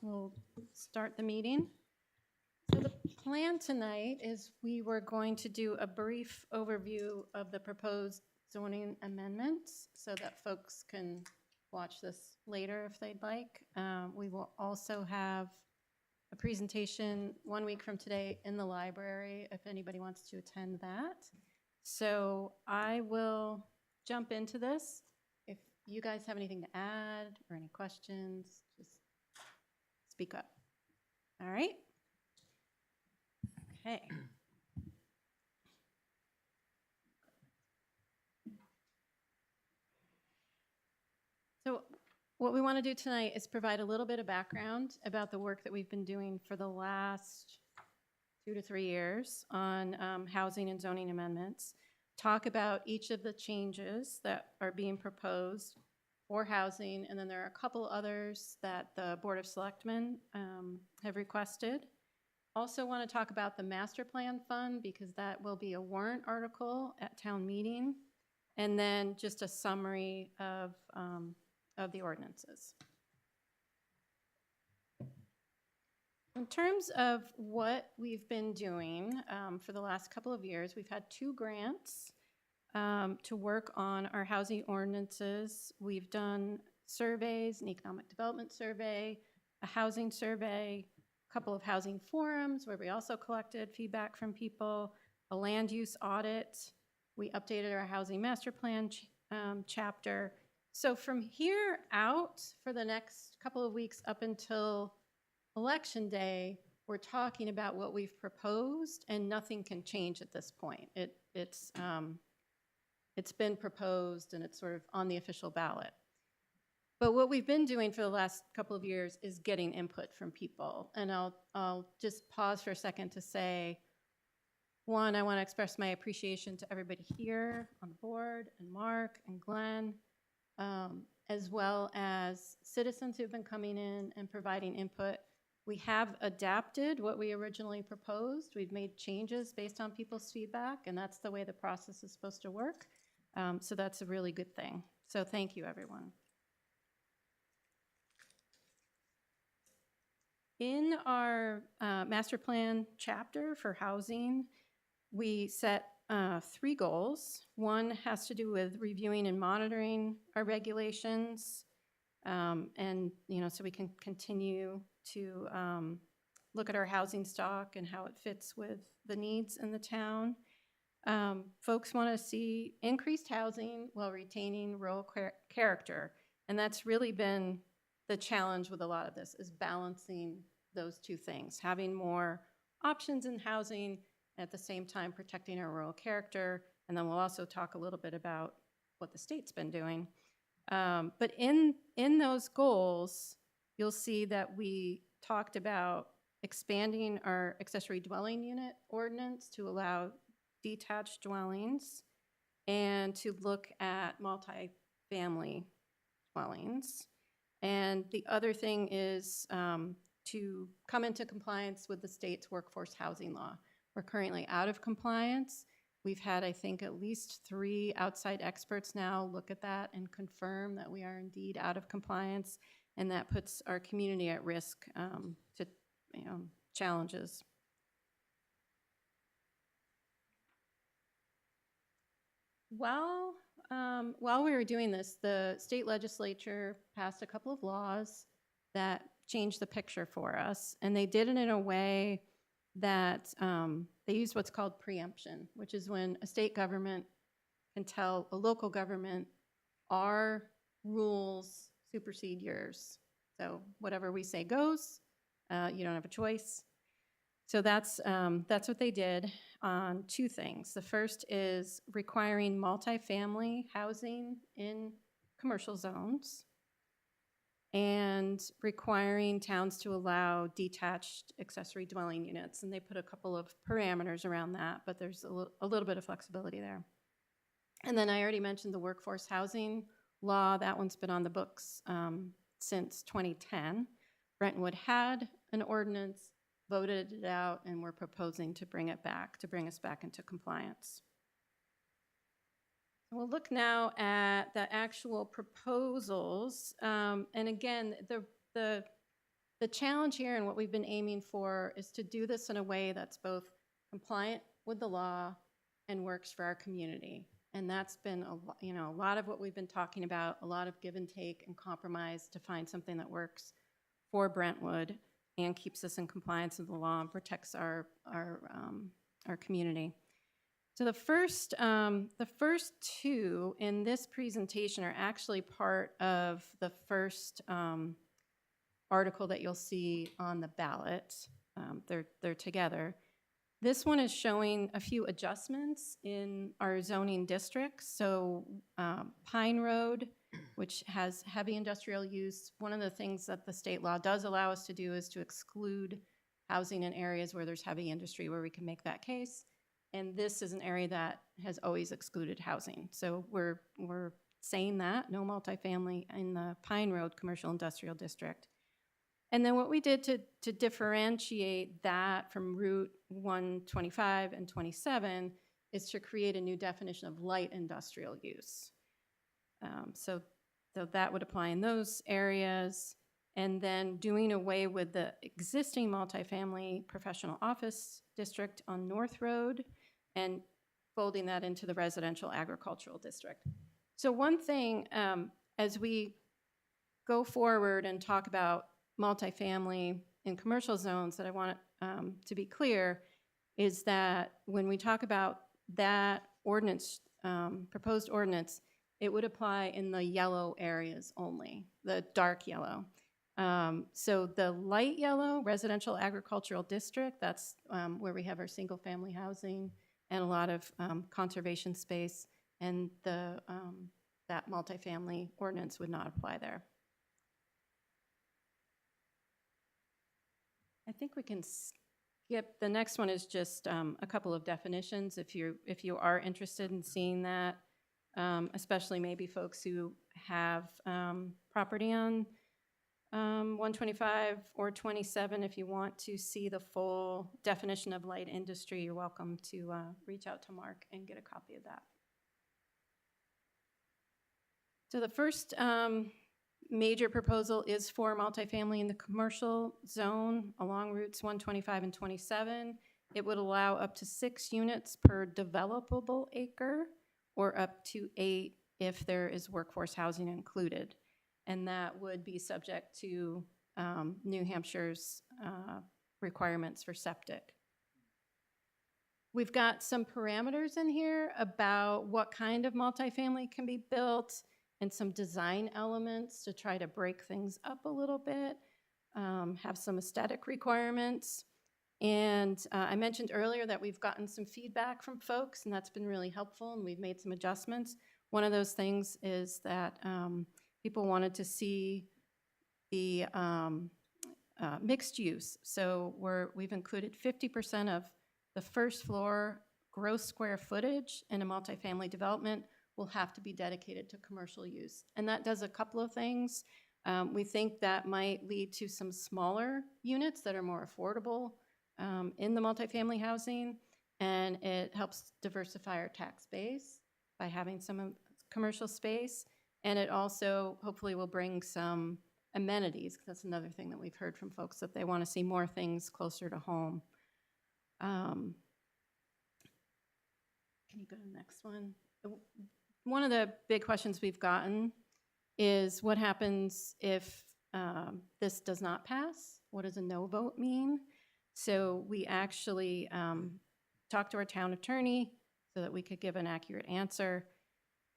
We'll start the meeting. So the plan tonight is we were going to do a brief overview of the proposed zoning amendments so that folks can watch this later if they'd like. We will also have a presentation 1 week from today in the library if anybody wants to attend that. So I will jump into this. If you guys have anything to add or any questions, just speak up. All right. Okay. So what we want to do tonight is provide a little bit of background about the work that we've been doing for the last 2 to 3 years on housing and zoning amendments, talk about each of the changes that are being proposed for housing, and then there are a couple others that the Board of Selectmen have requested. Also want to talk about the master plan fund because that will be a warrant article at town meeting, and then just a summary of the ordinances. In terms of what we've been doing for the last couple of years, we've had 2 grants to work on our housing ordinances. We've done surveys, an economic development survey, a housing survey, a couple of housing forums where we also collected feedback from people, a land use audit. We updated our housing master plan chapter. So from here out for the next couple of weeks up until Election Day, we're talking about what we've proposed, and nothing can change at this point. It's been proposed, and it's sort of on the official ballot. But what we've been doing for the last couple of years is getting input from people. And I'll just pause for a second to say, one, I want to express my appreciation to everybody here on the board, and Mark and Glenn, as well as citizens who've been coming in and providing input. We have adapted what we originally proposed. We've made changes based on people's feedback, and that's the way the process is supposed to work. So that's a really good thing. So thank you, everyone. In our master plan chapter for housing, we set 3 goals. One has to do with reviewing and monitoring our regulations, and so we can continue to look at our housing stock and how it fits with the needs in the town. Folks want to see increased housing while retaining rural character, and that's really been the challenge with a lot of this, is balancing those 2 things, having more options in housing, at the same time protecting our rural character. And then we'll also talk a little bit about what the state's been doing. But in those goals, you'll see that we talked about expanding our accessory dwelling unit ordinance to allow detached dwellings and to look at multifamily dwellings. And the other thing is to come into compliance with the state's workforce housing law. We're currently out of compliance. We've had, I think, at least 3 outside experts now look at that and confirm that we are indeed out of compliance, and that puts our community at risk to challenges. While we were doing this, the state legislature passed a couple of laws that changed the picture for us, and they did it in a way that they use what's called preemption, which is when a state government can tell a local government, our rules supersede yours. So whatever we say goes, you don't have a choice. So that's what they did on 2 things. The first is requiring multifamily housing in commercial zones, and requiring towns to allow detached accessory dwelling units. And they put a couple of parameters around that, but there's a little bit of flexibility there. And then I already mentioned the workforce housing law. That one's been on the books since 2010. Brentwood had an ordinance, voted it out, and we're proposing to bring it back, to bring us back into compliance. We'll look now at the actual proposals. And again, the the challenge here and what we've been aiming for is to do this in a way that's both compliant with the law and works for our community. And that's been a lot of what we've been talking about, a lot of give and take and compromise to find something that works for Brentwood and keeps us in compliance with the law and protects our community. So the first two in this presentation are actually part of the first article that you'll see on the ballot. They're together. This one is showing a few adjustments in our zoning districts. So Pine Road, which has heavy industrial use, one of the things that the state law does allow us to do is to exclude housing in areas where there's heavy industry, where we can make that case. And this is an area that has always excluded housing. So we're saying that, no multifamily in the Pine Road Commercial Industrial District. And then what we did to differentiate that from Route 125 and 27 is to create a new definition of light industrial use. So that would apply in those areas. And then doing away with the existing multifamily professional office district on North Road and folding that into the residential agricultural district. So one thing, as we go forward and talk about multifamily in commercial zones, that I want to be clear is that when we talk about that ordinance, proposed ordinance, it would apply in the yellow areas only, the dark yellow. So the light yellow residential agricultural district, that's where we have our single family housing and a lot of conservation space, and that multifamily ordinance would not apply there. I think we can skip. The next one is just a couple of definitions if you are interested in seeing that, especially maybe folks who have property on 125 or 27. If you want to see the full definition of light industry, you're welcome to reach out to Mark and get a copy of that. So the first major proposal is for multifamily in the commercial zone along routes 125 and 27. It would allow up to 6 units per developable acre or up to 8 if there is workforce housing included. And that would be subject to New Hampshire's requirements for septic. We've got some parameters in here about what kind of multifamily can be built and some design elements to try to break things up a little bit, have some aesthetic requirements. And I mentioned earlier that we've gotten some feedback from folks, and that's been really helpful, and we've made some adjustments. One of those things is that people wanted to see the mixed use. So we've included 50% of the first floor gross square footage in a multifamily development will have to be dedicated to commercial use. And that does a couple of things. We think that might lead to some smaller units that are more affordable in the multifamily housing, and it helps diversify our tax base by having some commercial space. And it also hopefully will bring some amenities. That's another thing that we've heard from folks, that they want to see more things closer to home. Can you go to the next one? One of the big questions we've gotten is what happens if this does not pass? What does a no vote mean? So we actually talked to our town attorney so that we could give an accurate answer.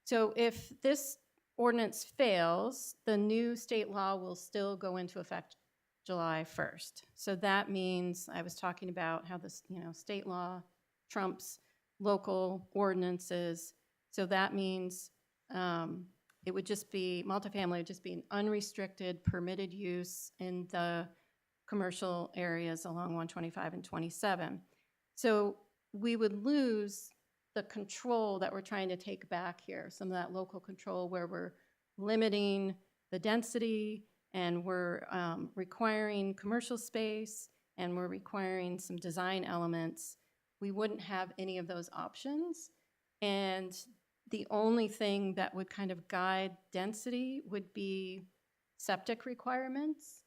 So if this ordinance fails, the new state law will still go into effect July 1st. So that means, I was talking about how this, state law trumps local ordinances. So that means it would just be, multifamily would just be an unrestricted permitted use in the commercial areas along 125 and 27. So we would lose the control that we're trying to take back here, some of that local control where we're limiting the density and we're requiring commercial space and we're requiring some design elements. We wouldn't have any of those options. And the only thing that would kind of guide density would be septic requirements.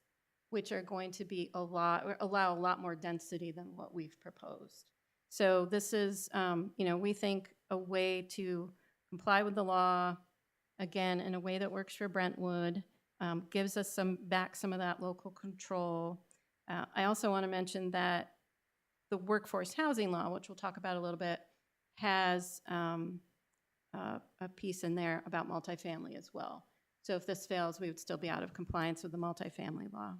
which are going to be allow a lot more density than what we've proposed. So this is, we think a way to comply with the law, again, in a way that works for Brentwood, gives us some of that local control. I also want to mention that the workforce housing law, which we'll talk about a little bit, has a piece in there about multifamily as well. So if this fails, we would still be out of compliance with the multifamily law.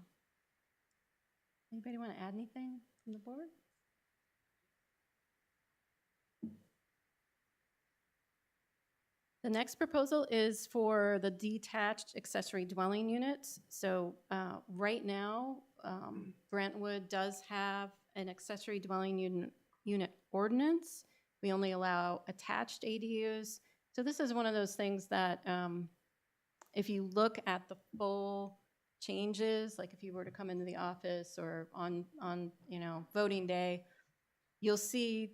Anybody want to add anything from the board? The next proposal is for the detached accessory dwelling units. So right now, Brentwood does have an accessory dwelling unit ordinance. We only allow attached ADUs. So this is one of those things that if you look at the full changes, like if you were to come into the office or on voting day, you'll see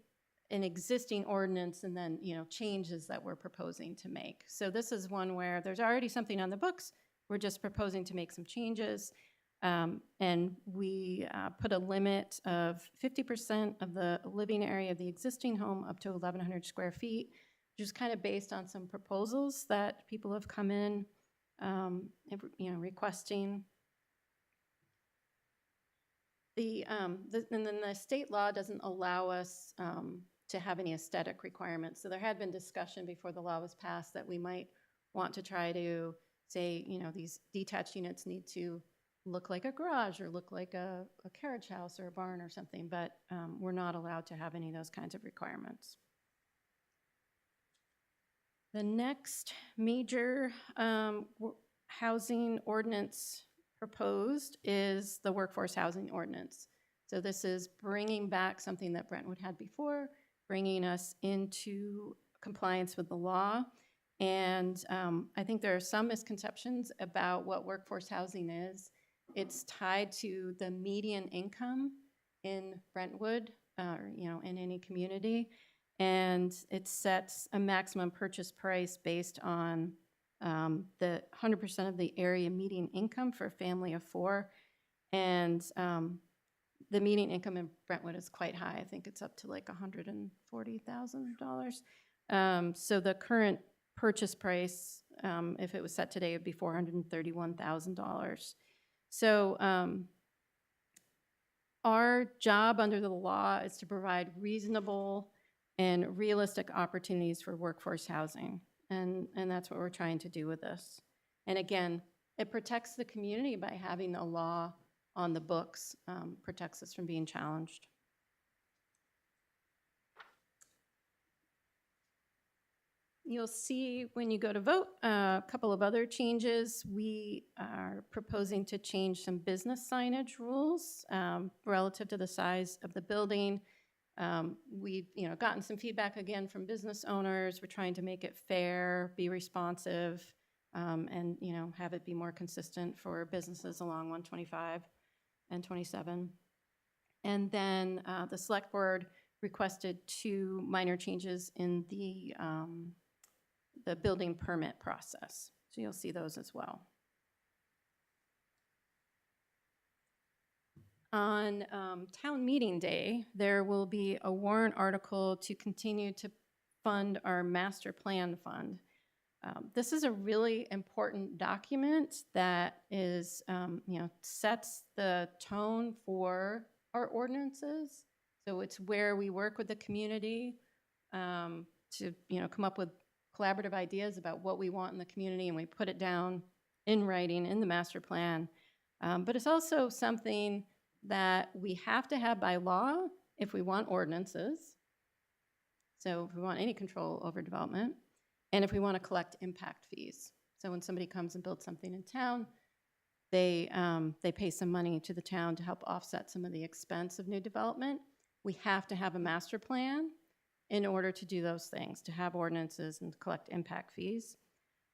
an existing ordinance and then changes that we're proposing to make. So this is one where there's already something on the books. We're just proposing to make some changes. And we put a limit of 50% of the living area of the existing home up to 1,100 square feet, which is kind of based on some proposals that people have come in, requesting. And then the state law doesn't allow us to have any aesthetic requirements. So there had been discussion before the law was passed that we might want to try to say, these detached units need to look like a garage or look like a carriage house or a barn or something, but we're not allowed to have any of those kinds of requirements. The next major housing ordinance proposed is the workforce housing ordinance. So this is bringing back something that Brentwood had before, bringing us into compliance with the law. And I think there are some misconceptions about what workforce housing is. It's tied to the median income in Brentwood, in any community. And it sets a maximum purchase price based on the 100% of the area median income for a family of 4. And the median income in Brentwood is quite high. I think it's up to like $140,000. So the current purchase price, if it was set today, would be $431,000. So our job under the law is to provide reasonable and realistic opportunities for workforce housing. And that's what we're trying to do with this. And again, it protects the community by having a law on the books, protects us from being challenged. You'll see when you go to vote a couple of other changes. We are proposing to change some business signage rules relative to the size of the building. We've gotten some feedback again from business owners. We're trying to make it fair, be responsive, and have it be more consistent for businesses along 125 and 27. And then the select board requested 2 minor changes in the building permit process. So you'll see those as well. On town meeting day, there will be a warrant article to continue to fund our master plan fund. This is a really important document that is, sets the tone for our ordinances. So it's where we work with the community to, come up with collaborative ideas about what we want in the community, and we put it down in writing in the master plan. But it's also something that we have to have by law if we want ordinances. So if we want any control over development, and if we want to collect impact fees. So when somebody comes and builds something in town, they pay some money to the town to help offset some of the expense of new development. We have to have a master plan in order to do those things, to have ordinances and collect impact fees.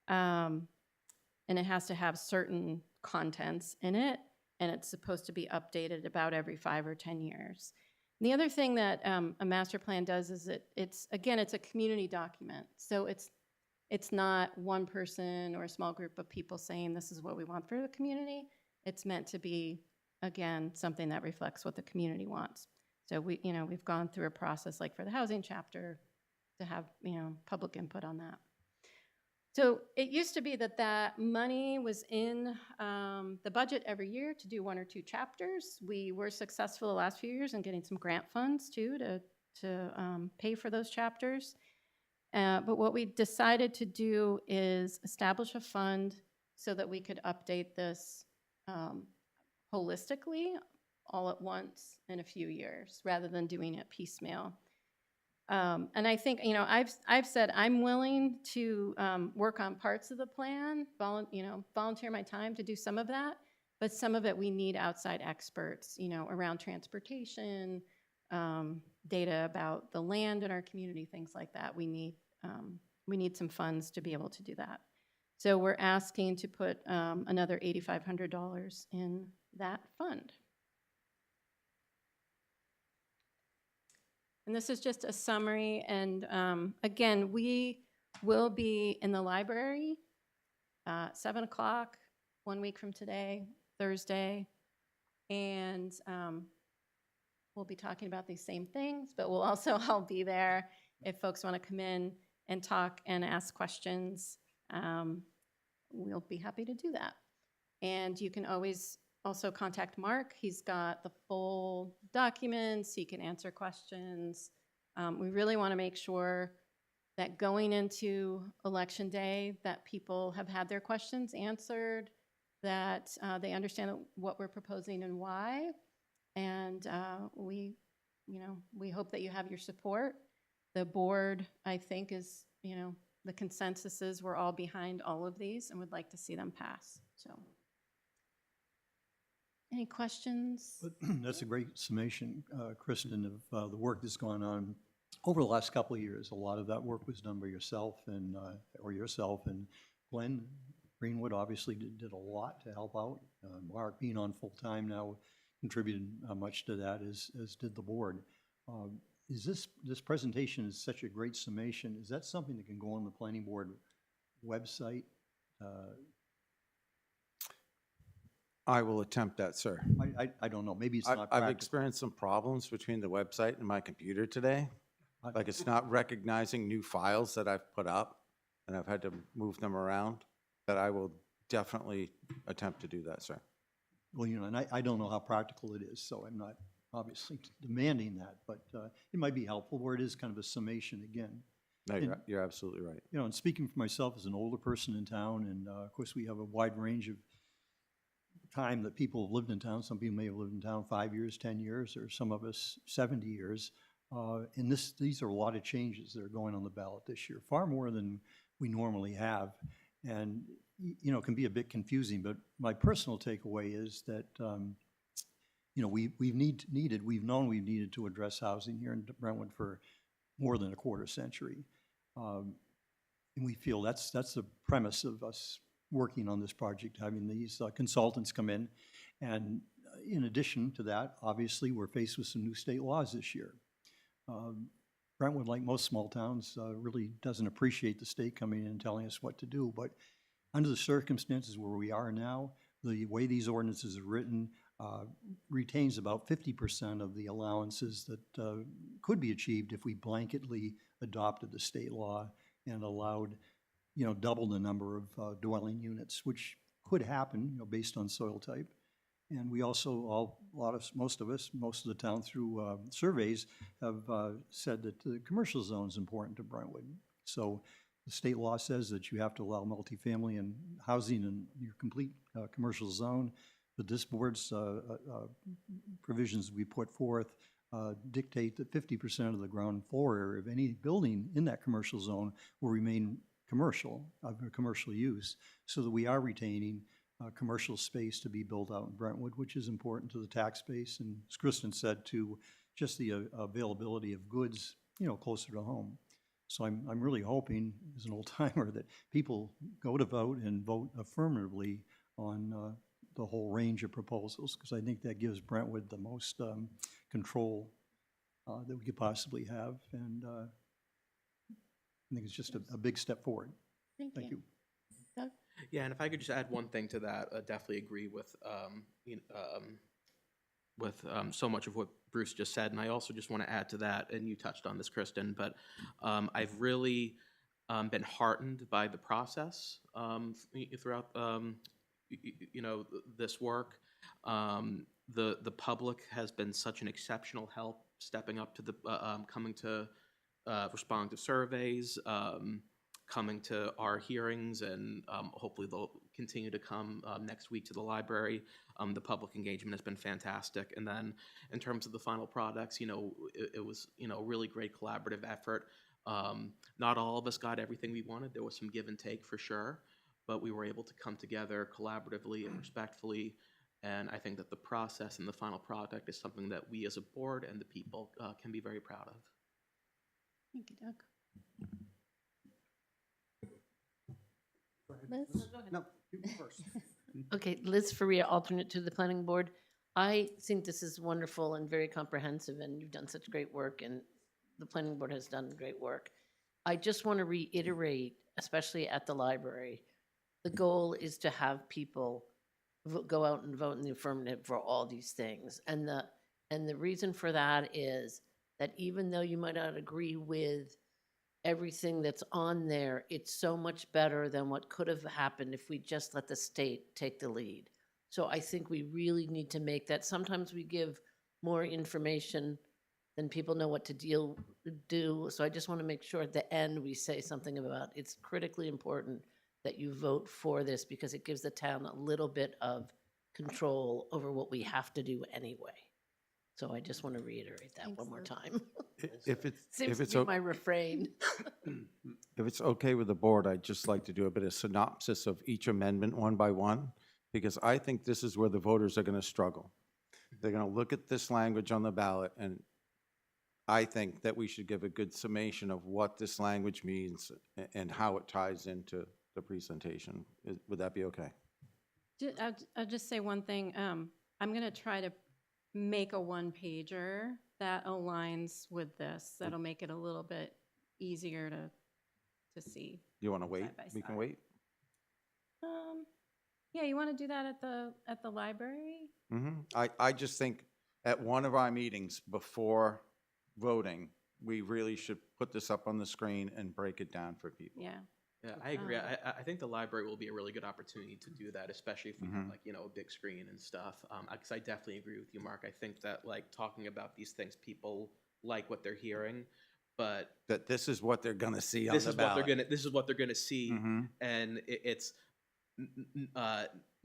And it has to have certain contents in it, and it's supposed to be updated about every 5 or 10 years. And the other thing that a master plan does is it's a community document. So it's not one person or a small group of people saying this is what we want for the community. It's meant to be again, something that reflects what the community wants. So we've gone through a process like for the housing chapter to have, public input on that. So it used to be that money was in the budget every year to do 1 or 2 chapters. We were successful the last few years in getting some grant funds too to pay for those chapters. But what we decided to do is establish a fund so that we could update this holistically all at once in a few years rather than doing it piecemeal. And I think, I've said I'm willing to work on parts of the plan, volunteer my time to do some of that, but some of it we need outside experts, around transportation, data about the land in our community, things like that. We need some funds to be able to do that. So we're asking to put another $8,500 in that fund. And this is just a summary. And again, we will be in the library 7 o'clock 1 week from today, Thursday. And we'll be talking about these same things, but we'll also all be there if folks want to come in and talk and ask questions. We'll be happy to do that. And you can always also contact Mark. He's got the full documents. He can answer questions. We really want to make sure that going into Election Day that people have had their questions answered, that they understand what we're proposing and why. And we hope that you have your support. The board, I think, is, the consensus is we're all behind all of these and would like to see them pass. So. Any questions? That's a great summation, Kristen, of the work that's gone on over the last couple of years. A lot of that work was done by yourself and Glenn Greenwood obviously did a lot to help out. Mark being on full time now contributed much to that, as did the board. Is this presentation is such a great summation? Is that something that can go on the planning board website? I will attempt that, sir. I don't know. Maybe it's not practical. I've experienced some problems between the website and my computer today. Like it's not recognizing new files that I've put up, and I've had to move them around. But I will definitely attempt to do that, sir. Well, and I don't know how practical it is, so I'm not obviously demanding that, but it might be helpful where it is kind of a summation again. No, you're absolutely right. And speaking for myself as an older person in town, and of course we have a wide range of time that people have lived in town. Some people may have lived in town 5 years, 10 years, or some of us 70 years. And these are a lot of changes that are going on the ballot this year, far more than we normally have. And, it can be a bit confusing, but my personal takeaway is that, we've known we've needed to address housing here in Brentwood for more than a quarter century. And we feel that's the premise of us working on this project, having these consultants come in. And in addition to that, obviously, we're faced with some new state laws this year. Brentwood, like most small towns, really doesn't appreciate the state coming in and telling us what to do. But under the circumstances where we are now, the way these ordinances are written retains about 50% of the allowances that could be achieved if we blanketly adopted the state law and allowed double the number of dwelling units, which could happen, based on soil type. And we also, most of the town through surveys have said that the commercial zone is important to Brentwood. So the state law says that you have to allow multifamily and housing in your complete commercial zone, but this board's provisions we put forth dictate that 50% of the ground floor area of any building in that commercial zone will remain commercial use, so that we are retaining commercial space to be built out in Brentwood, which is important to the tax base, and as Kristen said, to just the availability of goods, closer to home. So I'm really hoping, as an old timer, that people go to vote and vote affirmatively on the whole range of proposals, because I think that gives Brentwood the most control that we could possibly have, and I think it's just a big step forward. Thank you. Doug? Yeah, and if I could just add one thing to that, I definitely agree with with so much of what Bruce just said, and I also just want to add to that, and you touched on this, Kristen, but I've really been heartened by the process throughout this work. The public has been such an exceptional help stepping up to the coming to respond to surveys, coming to our hearings, and hopefully they'll continue to come next week to the library. The public engagement has been fantastic. And then in terms of the final products, it was, a really great collaborative effort. Not all of us got everything we wanted. There was some give and take for sure, but we were able to come together collaboratively and respectfully. And I think that the process and the final product is something that we as a board and the people can be very proud of. Thank you, Doug. Liz? No, you first. Okay, Liz Faria, alternate to the planning board. I think this is wonderful and very comprehensive, and you've done such great work, and the planning board has done great work. I just want to reiterate, especially at the library, the goal is to have people go out and vote in the affirmative for all these things. And the reason for that is that even though you might not agree with everything that's on there, it's so much better than what could have happened if we just let the state take the lead. So I think we really need to make that. Sometimes we give more information than people know what to do. So I just want to make sure at the end we say something about it's critically important that you vote for this because it gives the town a little bit of control over what we have to do anyway. So I just want to reiterate that Thanks, one more Liz. time. If it's, Seems if it's, to be o- my refrain. if it's okay with the board, I'd just like to do a bit of synopsis of each amendment one by one, because I think this is where the voters are going to struggle. They're going to look at this language on the ballot, and I think that we should give a good summation of what this language means and how it ties into the presentation. Would that be okay? I'll just say one thing. I'm going to try to make a one-pager that aligns with this. That'll make it a little bit easier to see. You want to wait? Side by We can side. wait? Yeah, you want to do that at the library? I just think at one of our meetings before voting, we really should put this up on the screen and break it down for people. Yeah. Yeah, I agree. I think the library will be a really good opportunity to do that, especially if we have a big screen and stuff. Because I definitely agree with you, Mark. I think that talking about these things, people like what they're hearing, but That this is what they're gonna see on the this ballot. is what they're gonna see, Mhm. and it's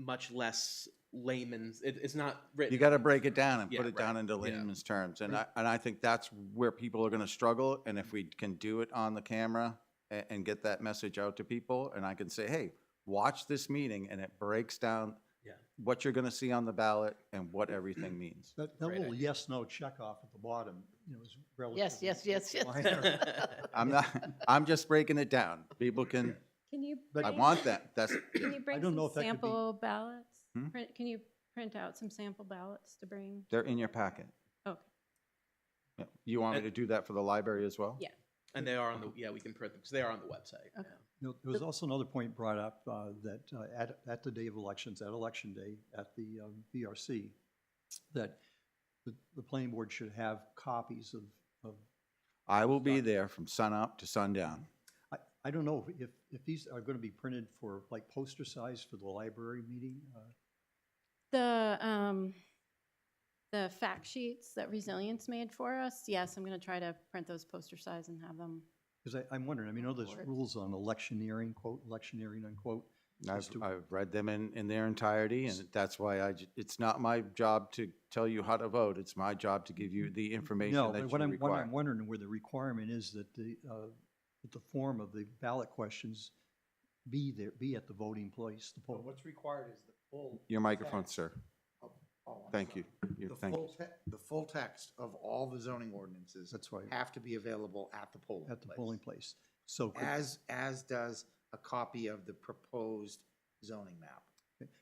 much less layman's. It's not written. You gotta break it down and Yeah, put it down right. into Yeah. layman's terms. And I think that's where people are gonna struggle. And if we can do it on the camera and get that message out to people, and I can say, hey, watch this meeting, and it breaks down Yeah. what you're gonna see on the ballot and what everything means. That Great little idea. yes/no check off at the bottom, is relatively. Yes. minor. I'm not, I'm just breaking it down. People can, Can you? But- I bring- want that. That's, Can you bring don't know some if that could be- sample ballots? Hmm? Can you print out some sample ballots to bring? they're in your packet. Okay. Yeah. You want me to do that for the library as well? Yeah. And they are on the we can print them because they are on the website. Okay. There was also another point brought up that at the day of elections, at Election Day, at the VRC, that the planning board should have copies of, I will be there from sunup to sundown. I don't know if these are going to be printed for like poster size for the library meeting. The fact sheets that Resilience made for us, yes, I'm going to try to print those poster size and have them. Because I'm wondering, there's Board. rules on electioneering, quote, electioneering, unquote. as to- I've read them in their entirety, and that's why it's not my job to tell you how to vote. It's my job to give you the information No, that but you what I'm require. wondering where the requirement is that the form of the ballot questions be at the voting place, the poll. What's required is the full. Your microphone, text sir. of- oh, I'm Thank sorry. you. The Thank you. the full text of all the zoning ordinances That's right, have to be available at the polling place. at the polling place. So As does a copy of the proposed zoning map.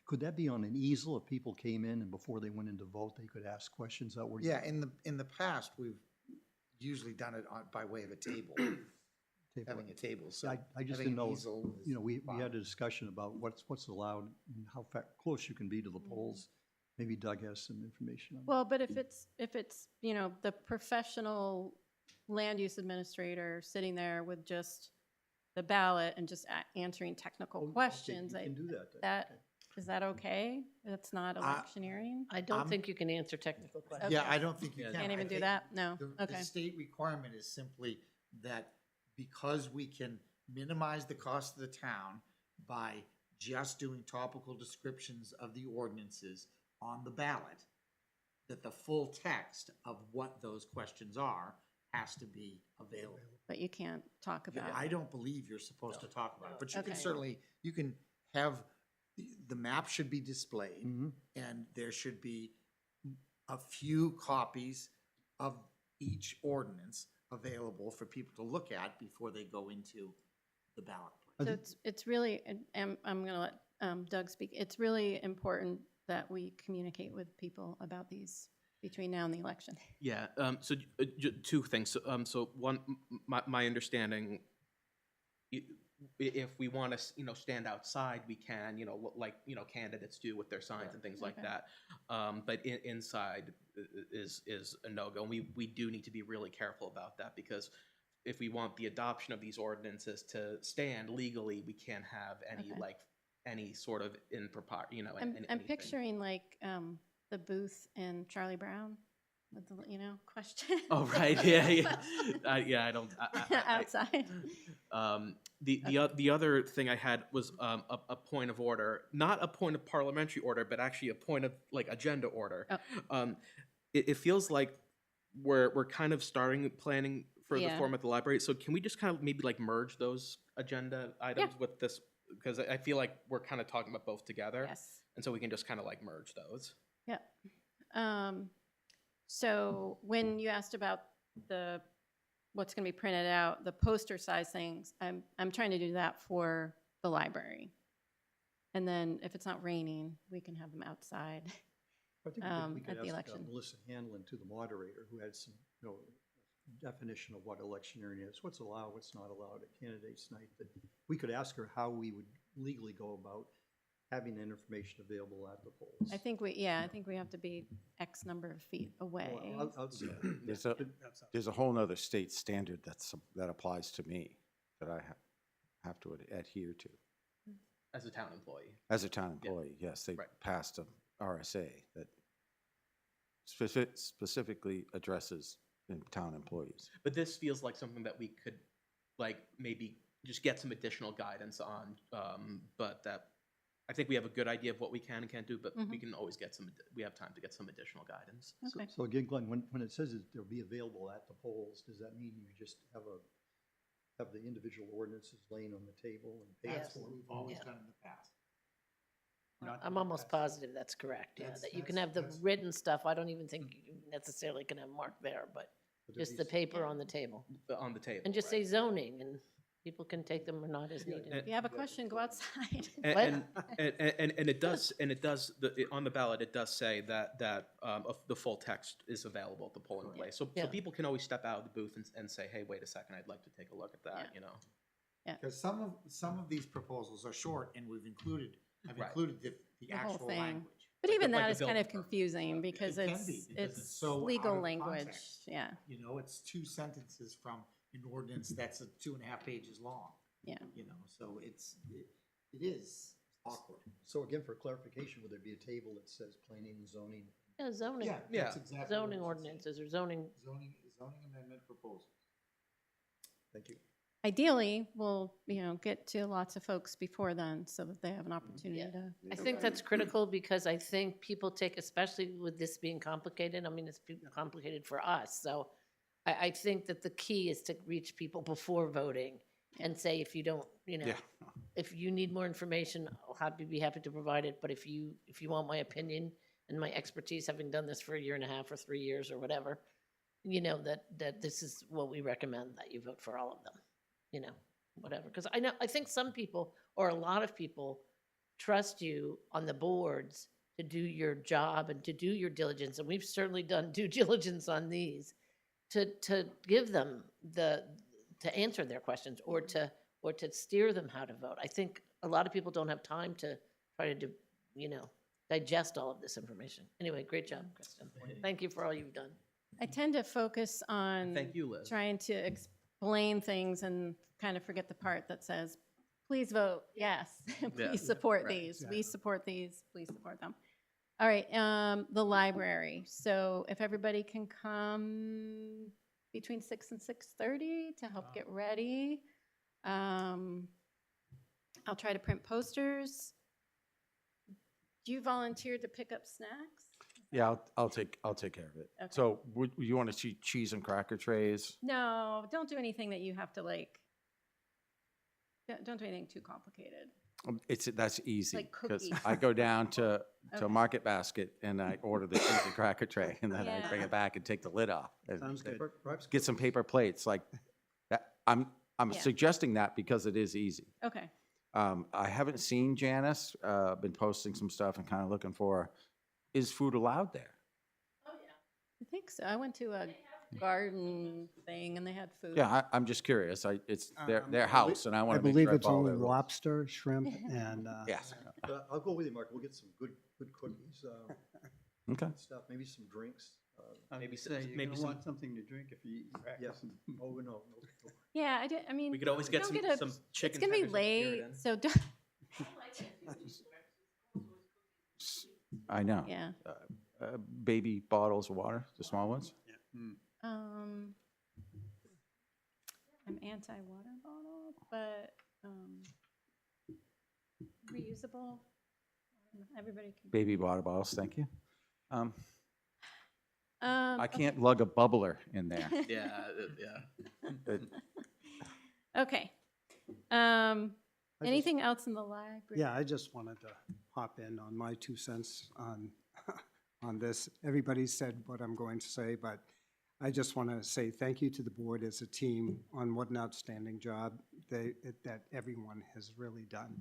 could that be on an easel if people came in and before they went in to vote, they could ask questions that were? Yeah, in the past, we've usually done it by way of a table, having a table, so. I just having didn't an know, easel is we fine. had a discussion about what's allowed and how close you can be to the polls. Maybe Doug has some information on that. Well, but if it's, you know, the professional land use administrator sitting there with just the ballot and just answering technical Okay, questions, you can do that then. that, Okay. is that okay? That's not electioneering? I don't I'm- think you can answer technical questions. Yeah, Okay. I don't think you Yeah. can. Can't I even do think that? No, The okay. state requirement is simply that because we can minimize the cost of the town by just doing topical descriptions of the ordinances on the ballot, that the full text of what those questions are has to be available. But you can't talk about I it. don't believe you're supposed to talk about it, but you can Okay. certainly, you can have, the map should be displayed, Mhm. and there should be a few copies of each ordinance available for people to look at before they go into the ballot. So it's really, and I'm going to let Doug speak. It's really important that we communicate with people about these between now and the election. Yeah, so two things. So one, my understanding, if we want to, stand outside, we can, like, candidates do with their signs and things like Okay. that. But inside is a no-go. And we do need to be really careful about that, because if we want the adoption of these ordinances to stand legally, we can't have any, Okay. like, any sort of improper, I'm anything. picturing like the booth in Charlie Brown with the, question. Oh, right, yeah, yeah. Yeah, I don't. Outside. The other thing I had was a point of order, not a point of parliamentary order, but actually a point of like agenda order. Oh. It feels like we're kind of starting planning for the Yeah. forum at the library. So can we just kind of maybe like merge those agenda items with this? Because I feel like we're kind of talking about both together. Yes. And so we can just kind of like merge those. Yep. So when you asked about what's going to be printed out, the poster size things, I'm trying to do that for the library. And then if it's not raining, we can have them outside. I think we at could the ask election. Melissa Hanlon to the moderator, who had some, definition of what electioneering is, what's allowed, what's not allowed at candidates night. That we could ask her how we would legally go about having that information available at the polls. I think we have to be X number of feet away. Well, There's a whole nother state standard that applies to me that I have to adhere to. As a town employee. As a town Yeah. employee, yes, they Right. passed a RSA that specifically addresses town employees. But this feels like something that we could, like, maybe just get some additional guidance on, but that, I think we have a good idea of what we can and can't do, but we can always we have time to get some additional guidance. Okay. So again, Glenn, when it says that they'll be available at the polls, does that mean you just have the individual ordinances laying on the table and pay That's for what them? we've always done in the past. I'm almost positive that's correct, yeah, that you can have the written stuff. I don't even think you necessarily can have marked there, but just the paper on the table. On the table. And just right. say zoning, and people can take them or not as needed. If you have a question, go outside. And it does, on the ballot, it does say that the full text is available at the polling place. So Yeah. people can always step out of the booth and say, hey, wait a second, I'd like to take a look at that, Because some of these proposals are short, and I've Right. included the The whole actual thing. language. But even like that the is kind building of permit. confusing because It can be, because it's so out legal of language, context. yeah, It's 2 sentences from an ordinance that's 2.5 pages long. yeah. So it is awkward. So again, for clarification, would there be a table that says planning and zoning? Yeah, zoning, Yeah, Yeah. that's exactly. what zoning it should say. ordinances or zoning, Zoning amendment proposal. Thank you. Ideally, we'll, get to lots of folks before then so that they have an opportunity Yeah. to. I think that's critical because I think people take, especially with this being complicated, I mean, it's complicated for us, so I think that the key is to reach people before voting and say, if you don't, Yeah. if you need more information, I'll be happy to provide it, but if you want my opinion and my expertise, having done this for 1.5 or 3 years or whatever, that this is what we recommend, that you vote for all of them, whatever. Because I think some people, or a lot of people, trust you on the boards to do your job and to do your diligence, and we've certainly done due diligence on these, to give them to answer their questions or to steer them how to vote. I think a lot of people don't have time to try to do, digest all of this information. Anyway, great job, Kristen. Thank you for all you've done. I tend to focus on Thank you, Liz. trying to explain things and kind of forget the part that says, please vote yes, please support right, these, we exactly. support these, please support them. All right, the library. So if everybody can come between 6 and 6:30 to help get ready. I'll try to print posters. Do you volunteer to pick up snacks? Yeah, I'll take care of it. Okay. So would you want to see cheese and cracker trays? No, don't do anything that you have to like, don't do anything too complicated. That's easy. Like Because cookies. I go down to Okay. Market Basket and I order the cheese and cracker tray and then I bring Yeah. it back and take the lid off. and Sounds good. Perhaps Get some paper plates like that. I'm Yeah. suggesting that because it is easy. Okay. I haven't seen Janice, been posting some stuff and kind of looking for, is food allowed there? I think so. I went to a garden thing and they had food. Yeah, I'm just curious. It's their I believe- house and I I want to make believe sure I it's follow only their rules. lobster, shrimp, and, Yes, But I'll go with you, Mark. We'll get some good cookies, okay. stuff, maybe some drinks. Maybe Say, some, you're maybe gonna some, want something to drink if you eat Yes. crackers. Oh, no. Yeah, I mean. we could always get don't some, get a- some chicken It's gonna be tenders and late, Puritan. so don't, I know. yeah. Baby bottles of water, the small ones? I'm anti-water bottle, but, reusable. Everybody can. Baby water bottles, thank you. I Okay. can't lug a bubbler in there. Yeah, yeah. Okay. Anything else in the library? Yeah, I just wanted to hop in on my 2 cents on, on this. Everybody said what I'm going to say, but I just want to say thank you to the board as a team on what an outstanding job that everyone has really done.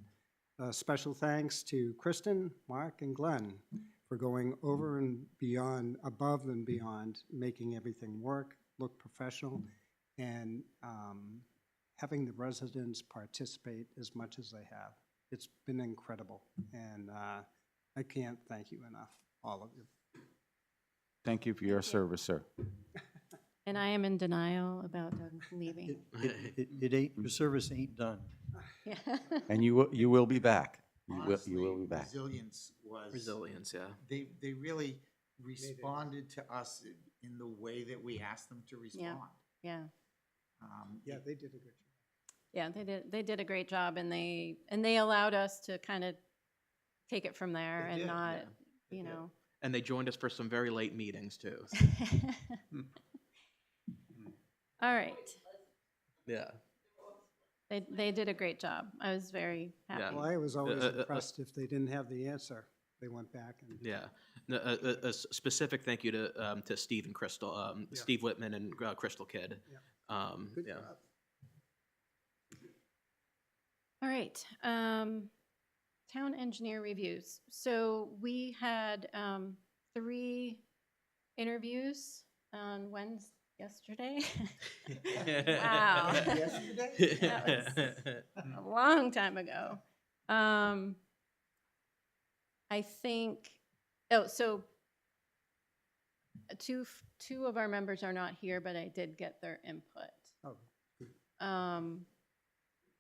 Special thanks to Kristen, Mark, and Glenn for going over and beyond, above and beyond, making everything work, look professional, and having the residents participate as much as they have. It's been incredible, and I can't thank you enough, all of you. Thank you for your service, sir. And I am in denial about Doug leaving. It ain't, your service ain't done. Yeah. And you will be back. You Honestly, will be back. resilience was. Resilience, yeah. They really responded to us in the way that we asked them to respond. Yeah. Yeah, they did a good job. Yeah, they did a great job, and they allowed us to kind of take it from there They and did, not, yeah. you did. know. And they joined us for some very late meetings too. All right, Yeah. they did a great job. I was very happy. Yeah. Well, I was always uh, impressed if they didn't have the answer. They went back and. Yeah. No, a specific thank you to Steve and Crystal, Yeah. Steve Whitman and Crystal Kidd. Good Yeah. job. All right, town engineer reviews. So we had 3 interviews on yesterday. Wow. Yesterday? That a long time ago. I think, so two of our members are not here, but I did get their input. Oh,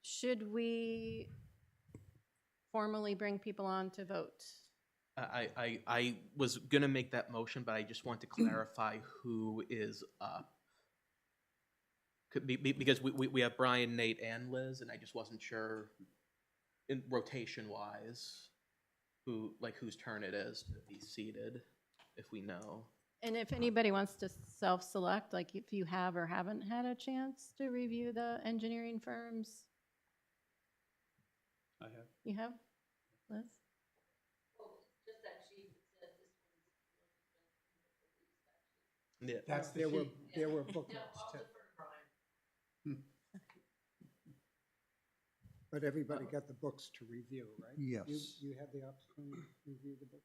Should we formally bring people on to vote? I was gonna make that motion, but I just want to clarify who is up. Could be, because we have Brian, Nate, and Liz, and I just wasn't sure in rotation wise whose turn it is to be seated, if we know. And if anybody wants to self-select, like if you have or haven't had a chance to review the engineering firms, I have. you have, Liz? Yeah. That's the There were, sheet. there were bookmarks too. But everybody got the books to review, right? Yes. You had the opportunity to review the books?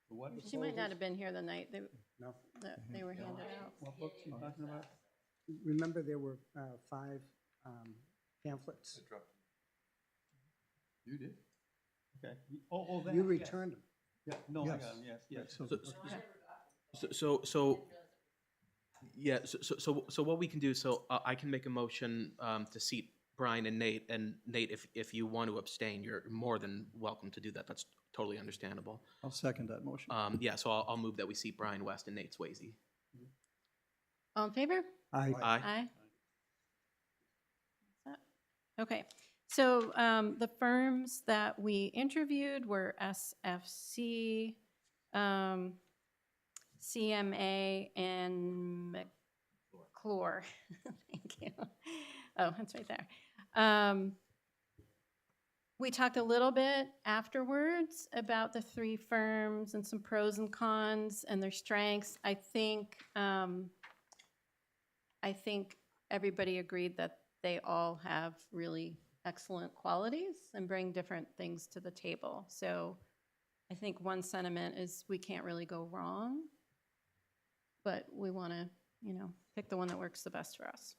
What? She might not have been here the night No? that they were handed out. What books are you talking about? Remember, there were 5 pamphlets? You did? Okay. Oh, that. You yes. returned them. Yeah, no, I got Yes. them, yes, yes. So- So, yeah, so what we can do, I can make a motion to seat Brian and Nate, if you want to abstain, you're more than welcome to do that. That's totally understandable. I'll second that motion. Yeah, so I'll move that we seat Brian West and Nate Swayze. All in favor? Aye. Aye. Okay, so the firms that we interviewed were SFC, CMA, and McClure. Thank you. Oh, that's right there. We talked a little bit afterwards about the three firms and some pros and cons and their strengths. I think everybody agreed that they all have really excellent qualities and bring different things to the table. So I think one sentiment is we can't really go wrong, but we want to, pick the one that works the best for us.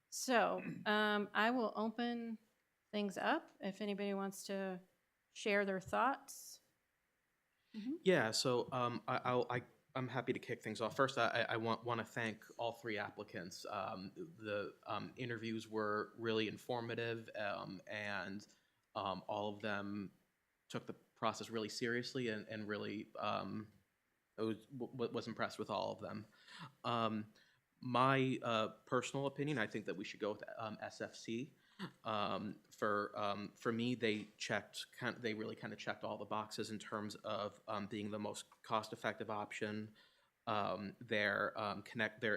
So I will open things up if anybody wants to share their thoughts. Yeah, so I'm happy to kick things off. First, I want to thank all three applicants. The interviews were really informative, and all of them took the process really seriously, and really was impressed with all of them. My personal opinion, I think that we should go with SFC. For me, they really kind of checked all the boxes in terms of being the most cost-effective option. Their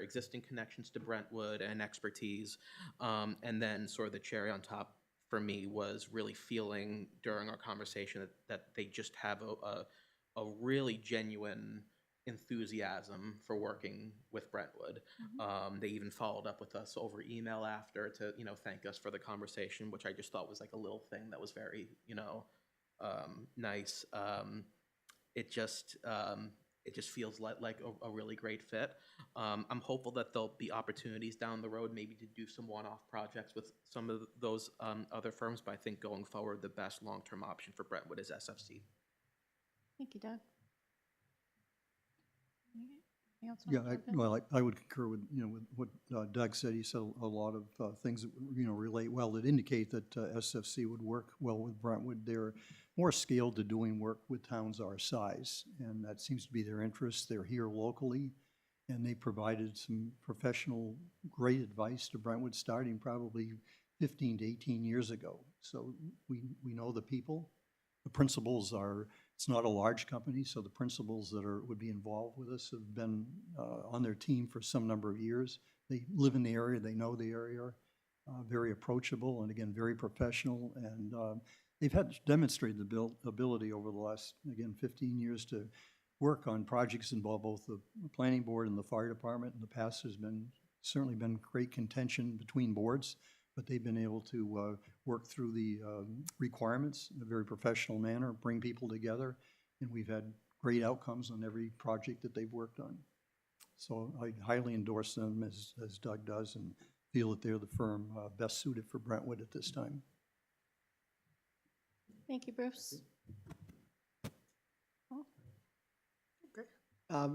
existing connections to Brentwood and expertise, and then sort of the cherry on top for me was really feeling during our conversation that they just have a really genuine enthusiasm for working with Brentwood. They even followed up with us over email after to thank us for the conversation, which I just thought was like a little thing that was very nice. It just feels like a really great fit. I'm hopeful that there'll be opportunities down the road maybe to do some one-off projects with some of those other firms, but I think going forward the best long-term option for Brentwood is SFC. Thank you, Doug. Anything else Yeah, want to jump in? I would concur with, with what Doug said. He said a lot of things that, relate well, that indicate that SFC would work well with Brentwood. They're more scaled to doing work with towns our size, and that seems to be their interest. They're here locally, and they provided some professional, great advice to Brentwood starting probably 15 to 18 years ago. So we know the people. The principals are, it's not a large company, so the principals that would be involved with us have been on their team for some number of years. They live in the area, they know the area, very approachable, and again, very professional. And they've had demonstrated the ability over the last, again, 15 years to work on projects that involve both the planning board and the fire department. In the past, there's certainly been great contention between boards, but they've been able to work through the requirements in a very professional manner, bring people together, and we've had great outcomes on every project that they've worked on. So I highly endorse them as Doug does, and feel that they're the firm best suited for Brentwood at this time. Thank you, Bruce.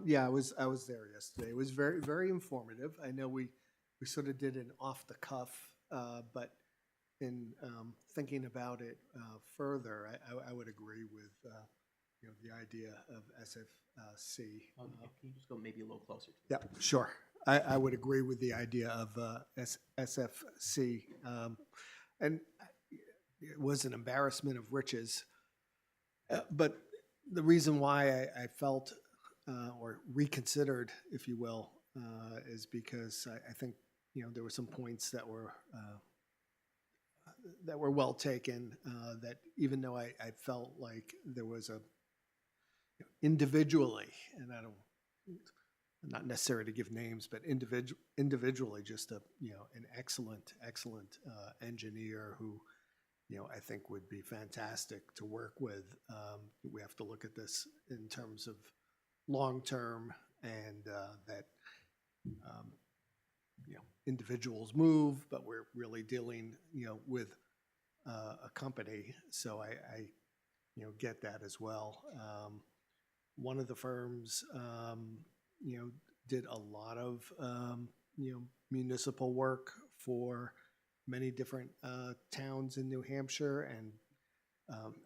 Yeah, I was there yesterday. It was very, very informative. I know we sort of did an off the cuff, but in thinking about it further, I would agree with the idea of SFC. Can you just go maybe a little closer? Yeah, sure. I would agree with the idea of SFC, and it was an embarrassment of riches. But the reason why I felt or reconsidered, if you will, is because I think there were some points that were well taken. That even though I felt like there was a individually, and not necessary to give names, but individually, just an excellent engineer who I think would be fantastic to work with. We have to look at this in terms of long term, and that individuals move, but we're really dealing with a company. So I get that as well. One of the firms, did a lot of, municipal work for many different towns in New Hampshire, and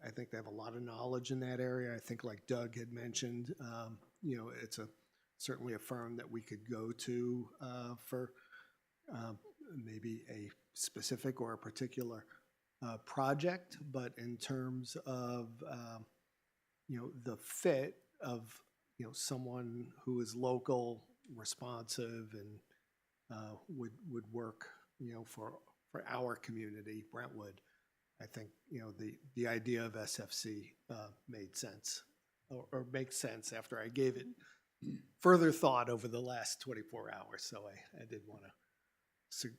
I think they have a lot of knowledge in that area. I think, like Doug had mentioned, it's certainly a firm that we could go to for maybe a specific or a particular project, but in terms of the fit of someone who is local, responsive, and would work for our community, Brentwood. I think the idea of SFC made sense, or makes sense after I gave it further thought over the last 24 hours. So I did want to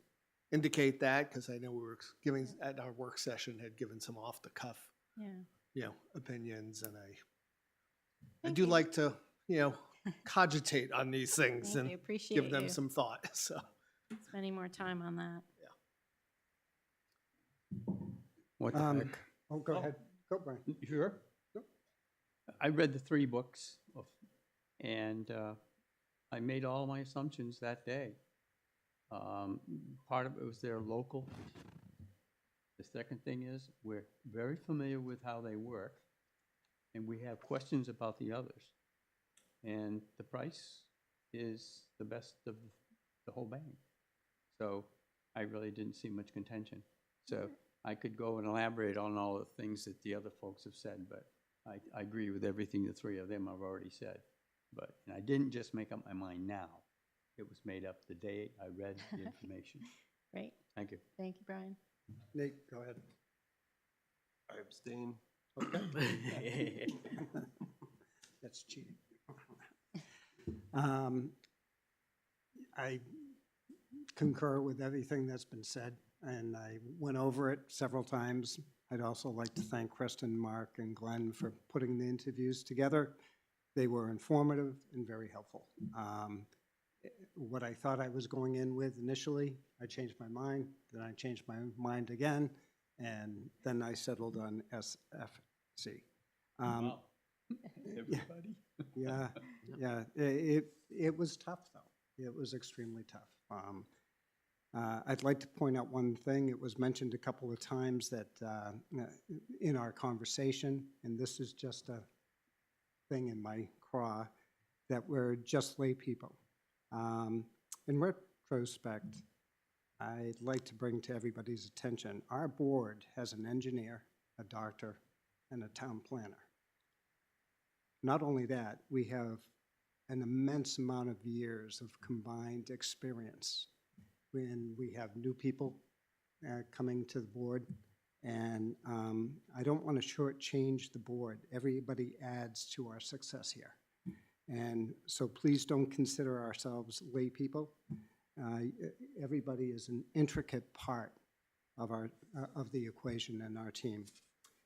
indicate that, because I know we were giving, at our work session, had given some off the cuff Yeah. opinions, and I Thank do you. like to cogitate on these things Thank and you. Appreciate give them you some thought. So spending more time on that. What the heck? Oh, go ahead. Go, Brian. You sure? Yep. I read the 3 books and I made all my assumptions that day. Part of it was they're local. The second thing is we're very familiar with how they work, and we have questions about the others. And the price is the best of the whole bang. So I really didn't see much contention. So I could go and elaborate on all the things that the other folks have said, but I agree with everything the 3 of them have already said. And I didn't just make up my mind now. It was made up the day I read the information. Great. Thank you. Thank you, Brian. Nate, go ahead. I abstain. Okay. That's cheating. I concur with everything that's been said, and I went over it several times. I'd also like to thank Kristen, Mark, and Glenn for putting the interviews together. They were informative and very helpful. What I thought I was going in with initially, I changed my mind, then I changed my mind again, and then I settled on SFC. Wow. Everybody? Yeah, yeah. It was tough, though. It was extremely tough. I'd like to point out one thing. It was mentioned a couple of times that in our conversation, and this is just a thing in my craw, that we're just lay people. In retrospect, I'd like to bring to everybody's attention, our board has an engineer, a doctor, and a town planner. Not only that, we have an immense amount of years of combined experience. When we have new people coming to the board, and I don't want to shortchange the board. Everybody adds to our success here. And so please don't consider ourselves lay people. Everybody is an intricate part of the equation in our team.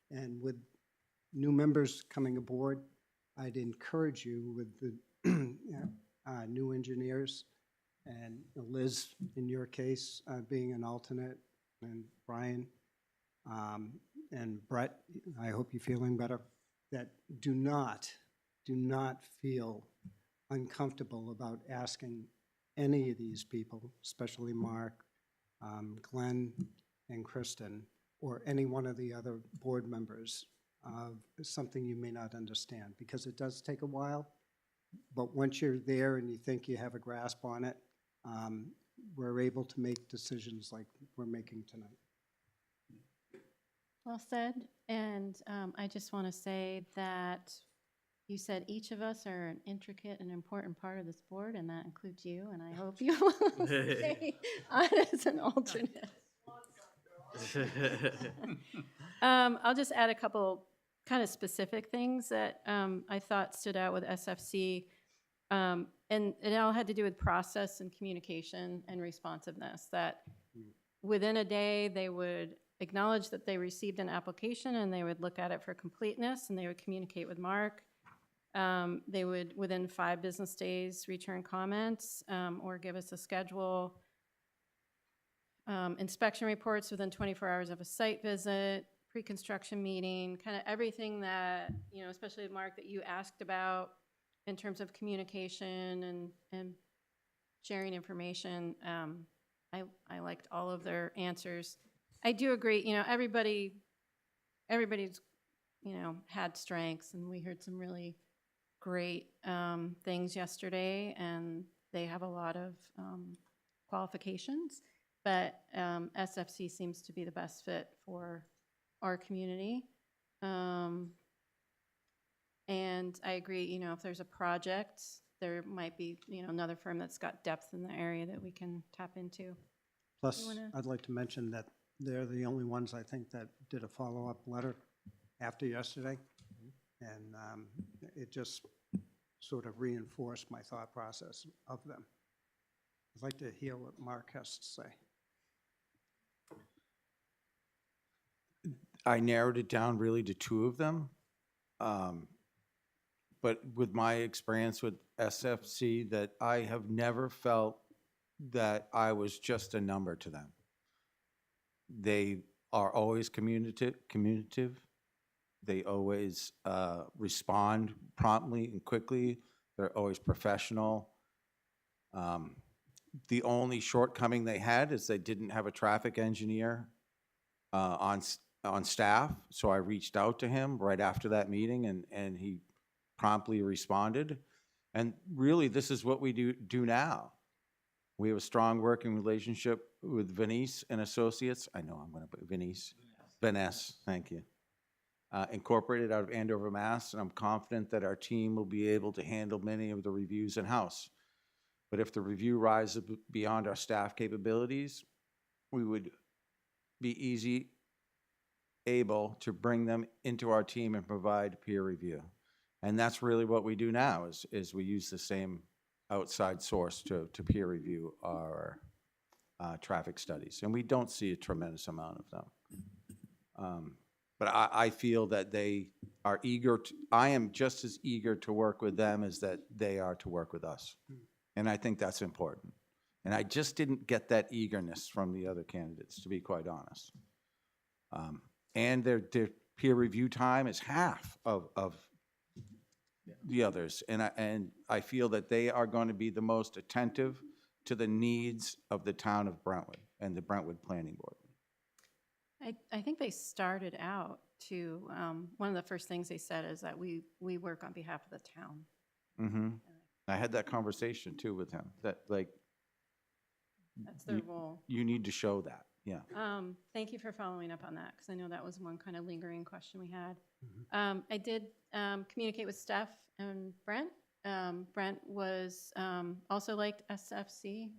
And with new members coming aboard, I'd encourage you with the new engineers, and Liz, in your case, being an alternate, and Brian, and Brett, I hope you're feeling better, that do not feel uncomfortable about asking any of these people, especially Mark, Glenn, and Kristen, or any one of the other board members, something you may not understand, because it does take a while. But once you're there and you think you have a grasp on it, we're able to make decisions like we're making tonight. Well said. And I just want to say that you said each of us are an intricate and important part of this board, and that includes you, and I hope you will stay on as an alternate. I'll just add a couple kind of specific things that I thought stood out with SFC. And it all had to do with process and communication and responsiveness, that within a day they would acknowledge that they received an application and they would look at it for completeness and they would communicate with Mark. They would, within 5 business days, return comments or give us a schedule. Inspection reports within 24 hours of a site visit, pre-construction meeting, kind of everything that, you know, especially Mark, that you asked about in terms of communication and sharing information. I liked all of their answers. I do agree, you know, everybody's, you know, had strengths, and we heard some really great things yesterday, and they have a lot of qualifications, but SFC seems to be the best fit for our community. And I agree, you know, if there's a project, there might be, you know, another firm that's got depth in the area that we can tap into. Plus, wanna- I'd like to mention that they're the only ones, I think, that did a follow-up letter after yesterday. And it just sort of reinforced my thought process of them. I'd like to hear what Mark has to say. I narrowed it down really to two of them. But with my experience with SFC, that I have never felt that I was just a number to them. They are always communicative. They always respond promptly and quickly. They're always professional. The only shortcoming they had is they didn't have a traffic engineer on staff. So I reached out to him right after that meeting, and he promptly responded. And really, this is what we do now. We have a strong working relationship with Venice and Associates. I know I'm going to put Vanessa, thank you. Incorporated out of Andover, Mass, and I'm confident that our team will be able to handle many of the reviews in-house. But if the review rises beyond our staff capabilities, we would be able to bring them into our team and provide peer review. And that's really what we do now, is we use the same outside source to peer review our traffic studies. And we don't see a tremendous amount of them. But I feel that they are eager I am just as eager to work with them as that they are to work with us. And I think that's important. And I just didn't get that eagerness from the other candidates, to be quite honest. And their peer review time is half of the others. And I feel that they are going to be the most attentive to the needs of the town of Brentwood and the Brentwood Planning Board. I think they started out to, one of the first things they said is that we work on behalf of the town. Mm-hmm. I had that conversation too with him, that like, That's their role. you need to show that, yeah. Thank you for following up on that, because I know that was one kind of lingering question we had. Mm-hmm. I did communicate with Steph and Brent. Brent was also liked SFC,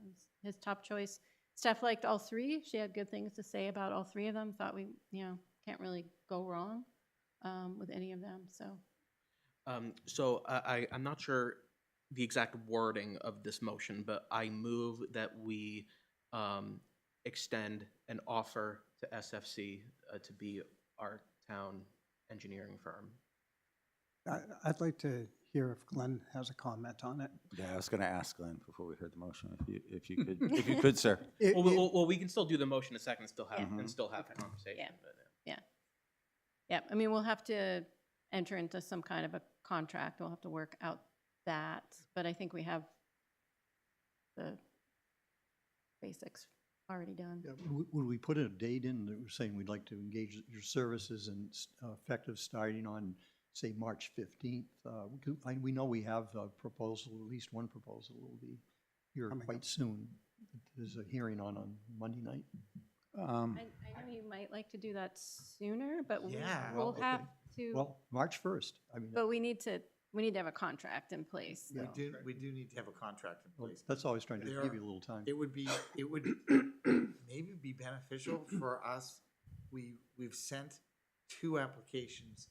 his top choice. Steph liked all three. She had good things to say about all three of them. Thought we, you know, can't really go wrong with any of them. So, I'm not sure the exact wording of this motion, but I move that we extend an offer to SFC to be our town engineering firm. I'd like to hear if Glenn has a comment on it. Yeah, I was going to ask Glenn before we heard the motion, if you could, sir. Well, we can still do the motion a second and still have Yeah. and still have a conversation. Yeah. But, yeah, I mean, we'll have to enter into some kind of a contract. We'll have to work out that, but I think we have the basics already done. Yeah, would we put a date in that we're saying we'd like to engage your services and effective starting on, say, March 15th? We know we have a proposal, at least one proposal will be here quite soon. There's a hearing on Monday night. I know you might like to do that sooner, but Yeah. we'll Okay. have to. Well, March 1st. I mean, But we need to have a contract in place. We so. we do need to have a contract in place. that's always trying to There give are- you a little time. It would maybe be beneficial for us. We've sent 2 applications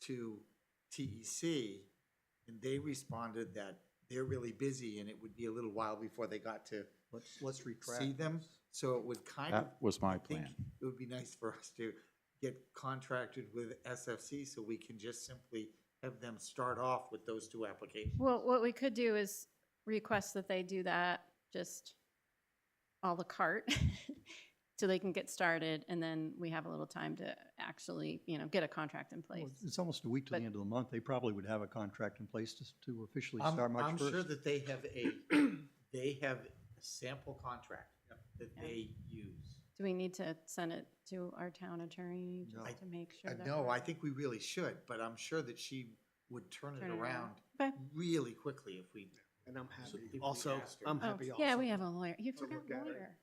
to TEC, and they responded that they're really busy and it would be a little while before they got to Let's retract. see them. So it would kind of, That was my I think plan. it would be nice for us to get contracted with SFC so we can just simply have them start off with those 2 applications. Well, what we could do is request that they do that just a la carte so they can get started, and then we have a little time to actually, get a contract in place. Well, it's almost a week to the But- end of the month. They probably would have a contract in place to officially I'm, start March I'm 1st. sure that they have a sample contract that Yeah. they use. Do we need to send it to our town attorney No. just to make sure that? No, we're- I think we really should, but I'm sure that she would turn it around Okay. really quickly if we. And I'm If happy. we Also, asked her. I'm Oh, happy also. yeah, we have a lawyer. You to forgot look at it. lawyer.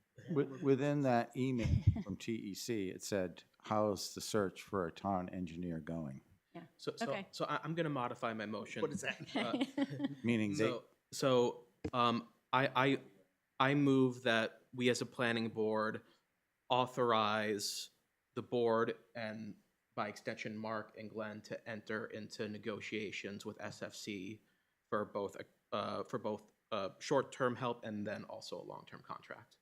Within that email from TEC, it said, how's the search for a town engineer going? So, Okay. I'm going to modify my motion. What is that? Meaning they, I move that we as a planning board authorize the board and by extension Mark and Glenn to enter into negotiations with SFC for both short-term help and then also a long-term contract.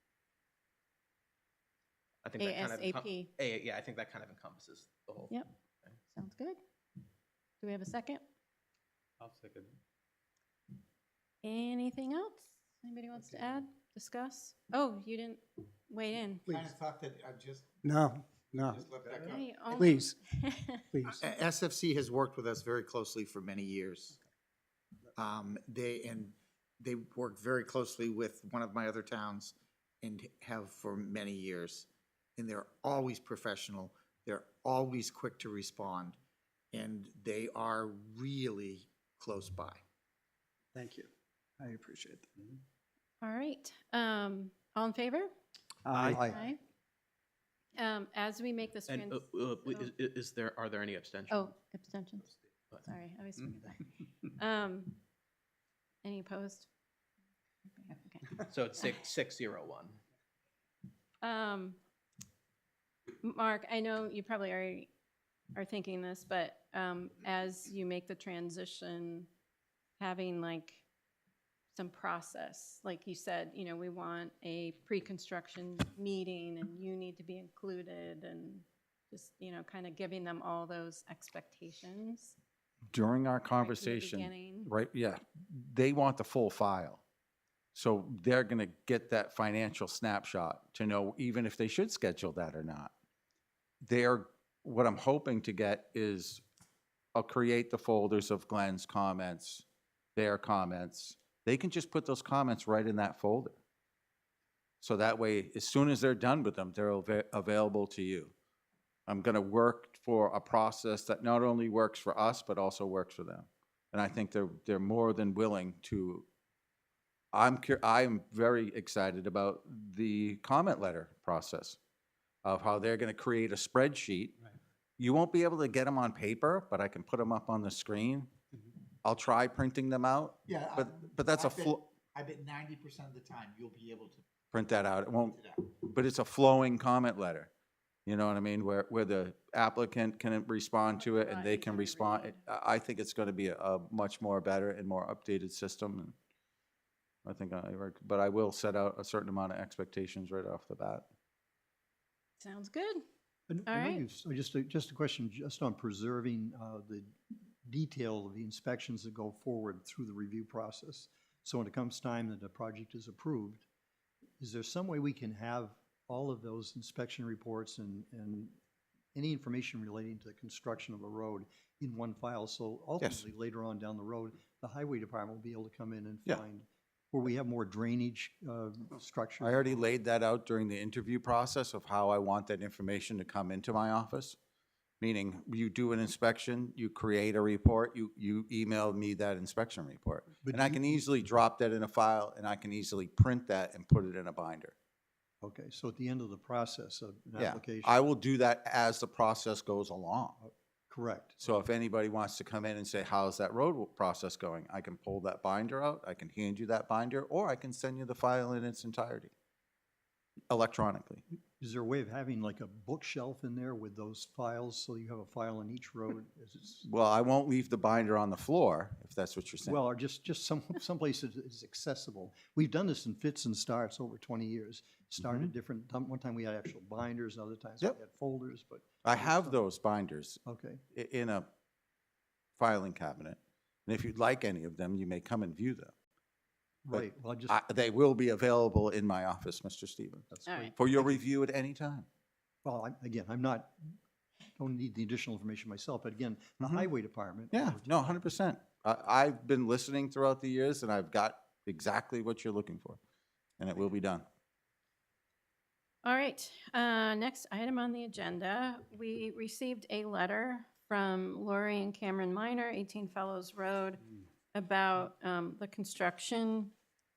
I think that kind of ASAP. yeah, I think that kind of encompasses the whole. Yep. Sounds good. Do we have a second? I'll second. Anything else? Anybody wants to add, discuss? Oh, you didn't weigh in. Kind of thought that I just No, let that go. Hey, oh. please, please. SFC has worked with us very closely for many years. They work very closely with one of my other towns and have for many years. And they're always professional. They're always quick to respond. And they are really close by. Thank you. I appreciate that. All right. All in favor? Aye. As we make this And are there any abstentions? oh, abstentions. Sorry, I always forget that. Any opposed? Okay. So it's 601. Mark, I know you probably already are thinking this, but as you make the transition, having like some process, like you said, we want a pre-construction meeting and you need to be included and just, kind of giving them all those expectations. during our right from the conversation, beginning. right, yeah, they want the full file. So they're going to get that financial snapshot to know even if they should schedule that or not. What I'm hoping to get is I'll create the folders of Glenn's comments, their comments. They can just put those comments right in that folder. So that way, as soon as they're done with them, they're available to you. I'm going to work for a process that not only works for us, but also works for them. And I think they're more than willing to. I'm very excited about the comment letter process of how they're going to create a spreadsheet. Right. You won't be able to get them on paper, but I can put them up on the screen. I'll try printing them out, Yeah. but that's I bet 90% of the time you'll be able to print that out. It won't, print it out. but it's a flowing comment letter. You know what I mean? Where the applicant can respond to it and they Right, can can respond. read. I think it's going to be a much more better and more updated system. And I think but I will set out a certain amount of expectations right off the bat. Sounds good. I All know right. just a question, just on preserving the detail of the inspections that go forward through the review process. So when it comes time that the project is approved, is there some way we can have all of those inspection reports and any information relating to the construction of a road in one file? So ultimately, later on down the road, the highway department will be able to come in and Yeah. find where we have more drainage structure. I already laid that out during the interview process of how I want that information to come into my office. Meaning, you do an inspection, you create a report, you email me that inspection report. But And I can easily drop that in a file, and I can easily print that and put it in a binder. Okay, so at the end of the process of an Yeah, application. I will do that as the process goes along. Correct. So if anybody wants to come in and say, how's that road process going? I can pull that binder out, I can hand you that binder, or I can send you the file in its entirety electronically. Is there a way of having like a bookshelf in there with those files, so you have a file on each road? Well, I won't leave the binder on the floor, if that's what you're saying. Well, or just someplace that is accessible. We've done this in fits and starts over 20 years. Started different, one time we had actual binders, other times we Yep. had folders, but. I have those binders Okay, in a filing cabinet. And if you'd like any of them, you may come and view them. But Right, well, I just, They will be available in my office, Mr. Stevens, that's All great. right. for your review at any time. Well, again, don't need the additional information myself, but again, the Mhm. highway department. Yeah, no, 100%. I've been listening throughout the years, and I've got exactly what you're looking for, and it will be done. All right, next item on the agenda, we received a letter from Lori and Cameron Minor, 18 Fellows Road, about the construction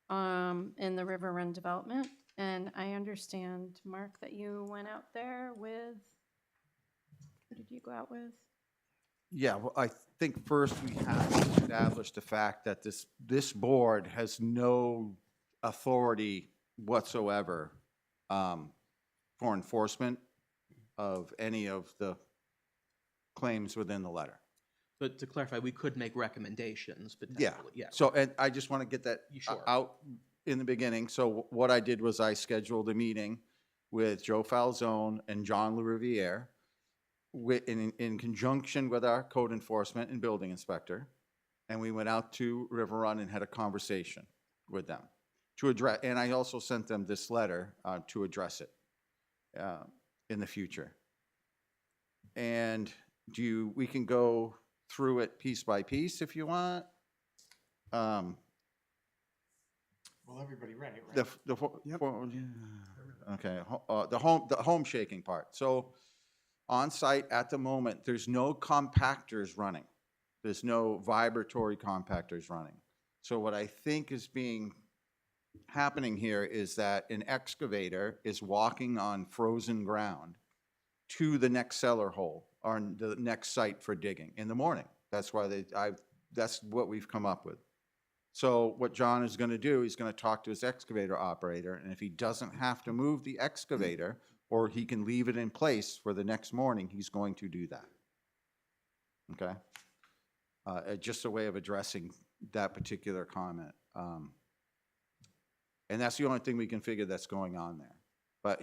in the River Run development. And I understand, Mark, that you went out there with, who did you go out with? Yeah, well, I think first we have to establish the fact that this board has no authority whatsoever for enforcement of any of the claims within the letter. But to clarify, we could make recommendations Yeah. potentially. Yeah. So, and I just want to get that You sure? out in the beginning. So what I did was I scheduled a meeting with Joe Falzone and John LaRiviere in conjunction with our code enforcement and building inspector. And we went out to River Run and had a conversation with them to address, and I also sent them this letter to address it in the future. And we can go through it piece by piece if you want. Well, everybody read it, right? Okay, the home shaking part. So on site at the moment, there's no compactors running. There's no vibratory compactors running. So what I think is happening here is that an excavator is walking on frozen ground to the next cellar hole or the next site for digging in the morning. That's why that's what we've come up with. So what John is going to do, he's going to talk to his excavator operator, and if he doesn't have to move the excavator, or he can leave it in place for the next morning, he's going to do that. Okay? Just a way of addressing that particular comment. And that's the only thing we can figure that's going on there. But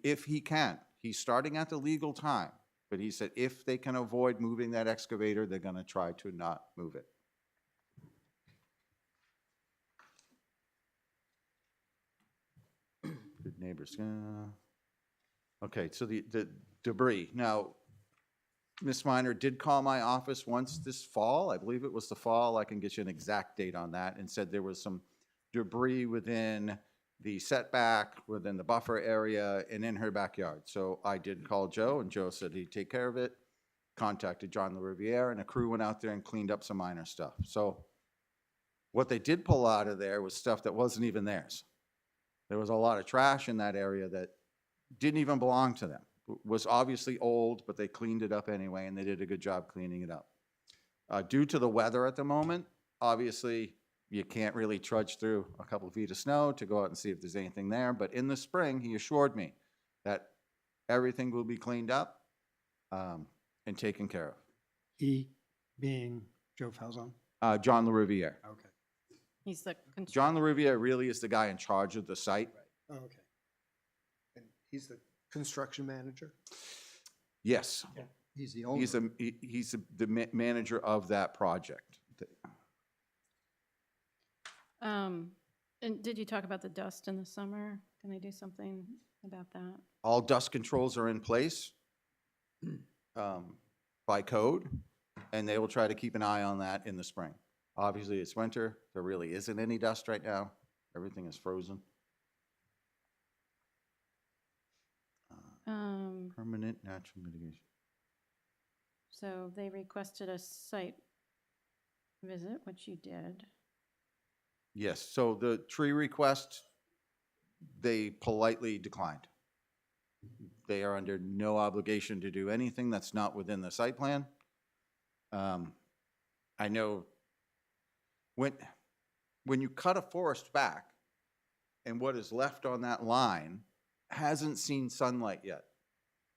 if he can, he's starting at the legal time, but he said if they can avoid moving that excavator, they're going to try to not move it. Good neighbors. Okay, so the debris. Now, Ms. Minor did call my office once this fall. I believe it was the fall. I can get you an exact date on that, and said there was some debris within the setback, within the buffer area, and in her backyard. So I did call Joe, and Joe said he'd take care of it. Contacted John LaRiviere, and a crew went out there and cleaned up some minor stuff. So what they did pull out of there was stuff that wasn't even theirs. There was a lot of trash in that area that didn't even belong to them. Was obviously old, but they cleaned it up anyway, and they did a good job cleaning it up. Due to the weather at the moment, obviously, you can't really trudge through a couple of feet of snow to go out and see if there's anything there. But in the spring, he assured me that everything will be cleaned up and taken care of. He being Joe Falzone? John LaRiviere. Okay. He's the John LaRiviere really is the guy in charge of the site. Oh, okay. And he's the construction manager? Yes. He's the owner. He's the manager of that project. And did you talk about the dust in the summer? Can they do something about that? All dust controls are in place by code, and they will try to keep an eye on that in the spring. Obviously, it's winter. There really isn't any dust right now. Everything is frozen. Permanent natural mitigation. So they requested a site visit, which you did. Yes, so the tree request, they politely declined. They are under no obligation to do anything that's not within the site plan. I know when you cut a forest back and what is left on that line hasn't seen sunlight yet.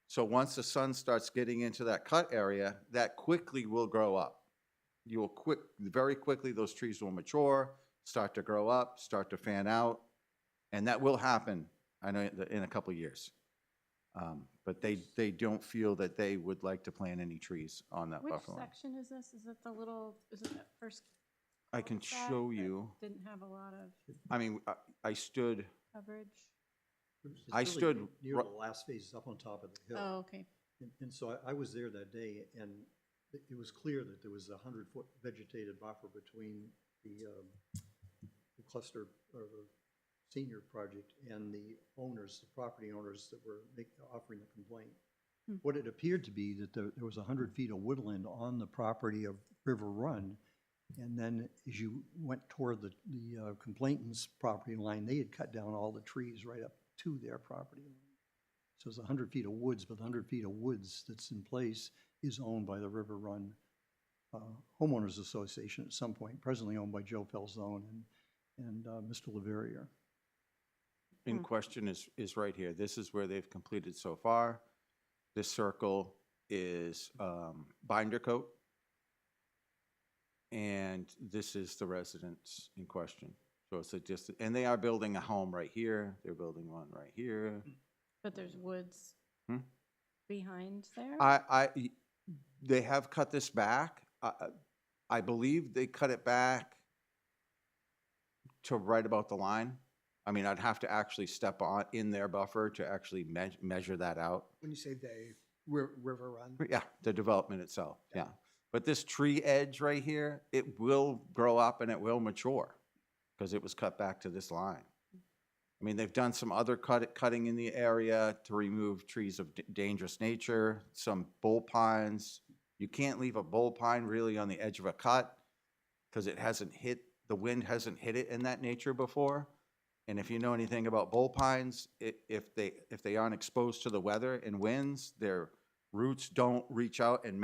So once the sun starts getting into that cut area, that quickly will grow up. Very quickly, those trees will mature, start to grow up, start to fan out, and that will happen, I know, in a couple of years. But they don't feel that they would like to plant any trees on that Which buffer line. section is this? Is it the little, is it that first? I can track show that you, Didn't have a lot of I mean, I stood, coverage. It's I really stood near ri- the last phase, up on top of the hill. Oh, okay. And so I was there that day, and it was clear that there was a 100-foot vegetated buffer between the cluster, or the senior project, and the owners, the property owners that were offering the complaint. Hmm. What it appeared to be that there was 100 feet of woodland on the property of River Run, and then as you went toward the complainant's property line, they had cut down all the trees right up to their property line. So it's 100 feet of woods, but the 100 feet of woods that's in place is owned by the River Run Homeowners Association at some point, presently owned by Joe Falzone and Mr. Leverrier. in question is right here. This is where they've completed so far. This circle is binder coat. And this is the residence in question. So it's a distance, and they are building a home right here. They're building one right here. But there's woods Hmm? behind there? They have cut this back. I believe they cut it back to right about the line. I mean, I'd have to actually step on in their buffer to actually measure that out. When you say they, River Run? Yeah, the development itself, yeah. But this tree edge right here, it will grow up and it will mature because it was cut back to this line. I mean, they've done some other cutting in the area to remove trees of dangerous nature, some bull pines. You can't leave a bull pine really on the edge of a cut because it hasn't hit, the wind hasn't hit it in that nature before. And if you know anything about bull pines, if they aren't exposed to the weather and winds, their roots don't reach out and